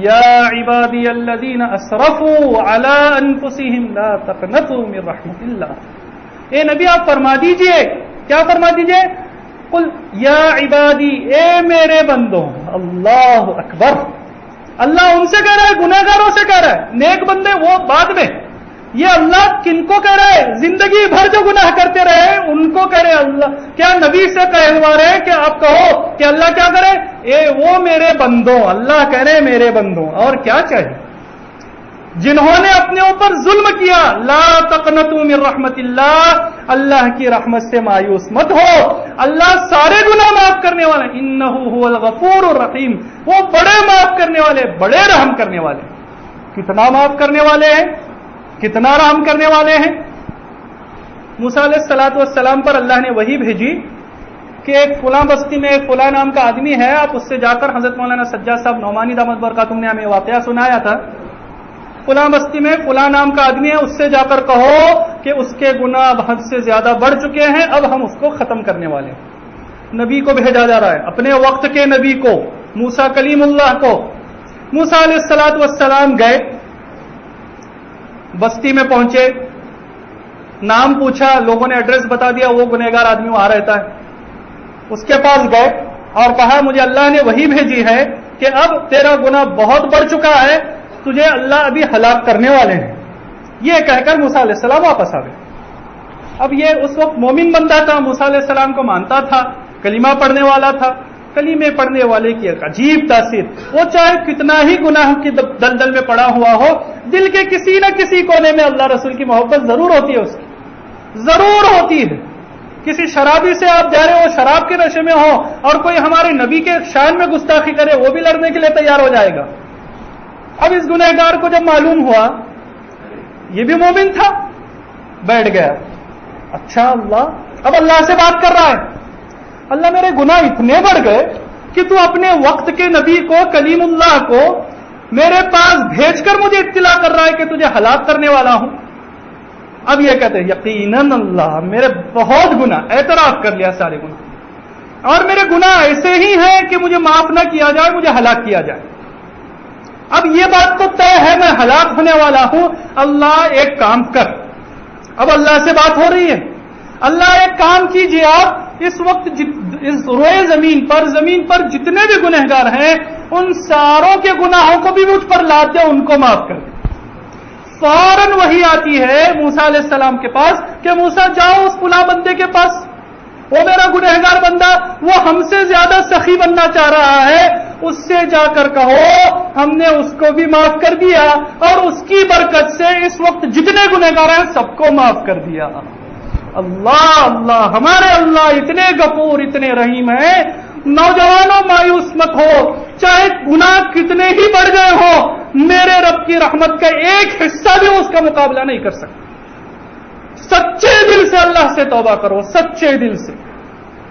یا عبادی الذین اسرفوا علی انفسہم لا تقنطوا من رحمت اللہ، اے نبی آپ فرما دیجئے، کیا فرما دیجئے؟ قل یا عبادی، اے میرے بندوں۔ اللہ اکبر! اللہ ان سے کہہ رہا ہے، گناہ گاروں سے کہہ رہا ہے، نیک بندے وہ بعد میں، یہ اللہ کن کو کہہ رہا ہے؟ زندگی بھر جو گناہ کرتے رہے ان کو کہہ رہے اللہ، کیا نبی سے کہلوا رہے کہ آپ کہو کہ اللہ کیا کرے؟ اے وہ میرے بندوں، اللہ کہہ رہے میرے بندوں، اور کیا چاہیے؟ جنہوں نے اپنے اوپر ظلم کیا، لا تقنطوا من رحمت اللہ، اللہ کی رحمت سے مایوس مت ہو، اللہ سارے گناہ معاف کرنے والے، انہ هو الغفور الرحیم، وہ بڑے معاف کرنے والے، بڑے رحم کرنے والے۔ کتنا معاف کرنے والے ہیں، کتنا رحم کرنے والے ہیں۔ موسیٰ علیہ الصلوۃ والسلام پر اللہ نے وحی بھیجی کہ ایک فلاں بستی میں ایک فلاں نام کا آدمی ہے، آپ اس سے جا کر، حضرت مولانا سجاد صاحب نعمانی دامت برکاتہم نے ہمیں واقعہ سنایا تھا، فلاں بستی میں فلاں نام کا آدمی ہے، اس سے جا کر کہو کہ اس کے گناہ حد سے زیادہ بڑھ چکے ہیں، اب ہم اس کو ختم کرنے والے ہیں۔ نبی کو بھیجا جا رہا ہے، اپنے وقت کے نبی کو، موسیٰ کلیم اللہ کو۔ موسیٰ علیہ الصلوۃ والسلام گئے، بستی میں پہنچے، نام پوچھا، لوگوں نے ایڈریس بتا دیا، وہ گنہگار آدمی وہاں رہتا ہے، اس کے پاس گئے اور کہا مجھے اللہ نے وحی بھیجی ہے کہ اب تیرا گناہ بہت بڑھ چکا ہے، تجھے اللہ ابھی ہلاک کرنے والے ہیں۔ یہ کہہ کر موسیٰ علیہ السلام واپس آ گئے۔ اب یہ اس وقت مومن بندہ تھا، موسیٰ علیہ السلام کو مانتا تھا، کلمہ پڑھنے والا تھا۔ کلمے پڑھنے والے کی ایک عجیب تاثیر، وہ چاہے کتنا ہی گناہ کی دلدل میں پڑا ہوا ہو، دل کے کسی نہ کسی کونے میں اللہ رسول کی محبت ضرور ہوتی ہے، اس کی ضرور ہوتی ہے۔ کسی شرابی سے آپ جا رہے ہو، شراب کے نشے میں ہو، اور کوئی ہمارے نبی کے شان میں گستاخی کرے، وہ بھی لڑنے کے لیے تیار ہو جائے گا۔ اب اس گنہگار کو جب معلوم ہوا یہ بھی مومن تھا، بیٹھ گیا، اچھا اللہ، اب اللہ سے بات کر رہا ہے، اللہ میرے گناہ اتنے بڑھ گئے کہ تو اپنے وقت کے نبی کو، کلیم اللہ کو میرے پاس بھیج کر مجھے اطلاع کر رہا ہے کہ تجھے ہلاک کرنے والا ہوں۔ اب یہ کہتے ہیں یقیناً اللہ میرے بہت گناہ، اعتراف کر لیا سارے گناہ، اور میرے گناہ ایسے ہی ہیں کہ مجھے معاف نہ کیا جائے، مجھے ہلاک کیا جائے۔ اب یہ بات تو طے ہے میں ہلاک ہونے والا ہوں، اللہ ایک کام کر۔ اب اللہ سے بات ہو رہی ہے، اللہ ایک کام کیجئے، آپ اس وقت اس روئے زمین پر جتنے بھی گنہگار ہیں ان ساروں کے گناہوں کو بھی مجھ پر لاد دے، ان کو معاف کر دے۔ فوراً وحی آتی ہے موسیٰ علیہ السلام کے پاس کہ موسیٰ جاؤ اس فلاں بندے کے پاس، وہ میرا گنہگار بندہ، وہ ہم سے زیادہ سخی بننا چاہ رہا ہے، اس سے جا کر کہو ہم نے اس کو بھی معاف کر دیا، اور اس کی برکت سے اس وقت جتنے گنہگار ہیں سب کو معاف کر دیا۔ اللہ اللہ ہمارے اللہ اتنے غفور اتنے رحیم ہیں. نوجوانوں مایوس مت ہو، چاہے گناہ کتنے ہی بڑھ گئے ہو، میرے رب کی رحمت کا ایک حصہ بھی اس کا مقابلہ نہیں کر سکتا. سچے دل سے اللہ سے توبہ کرو، سچے دل سے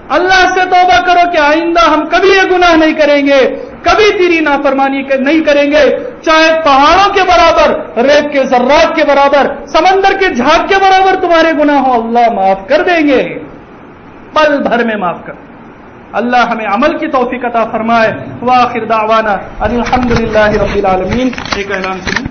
اللہ سے توبہ کرو کہ آئندہ ہم کبھی یہ گناہ نہیں کریں گے، کبھی تیری نافرمانی نہیں کریں گے. چاہے پہاڑوں کے برابر، ریت کے ذرات کے برابر، سمندر کے جھاگ کے برابر تمہارے گناہ ہو، اللہ معاف کر دیں گے، پل بھر میں معاف کر. اللہ ہمیں عمل کی توفیق عطا فرمائے. وآخر دعوانا الحمدللہ رب العالمین. ایک اعلان سنیں.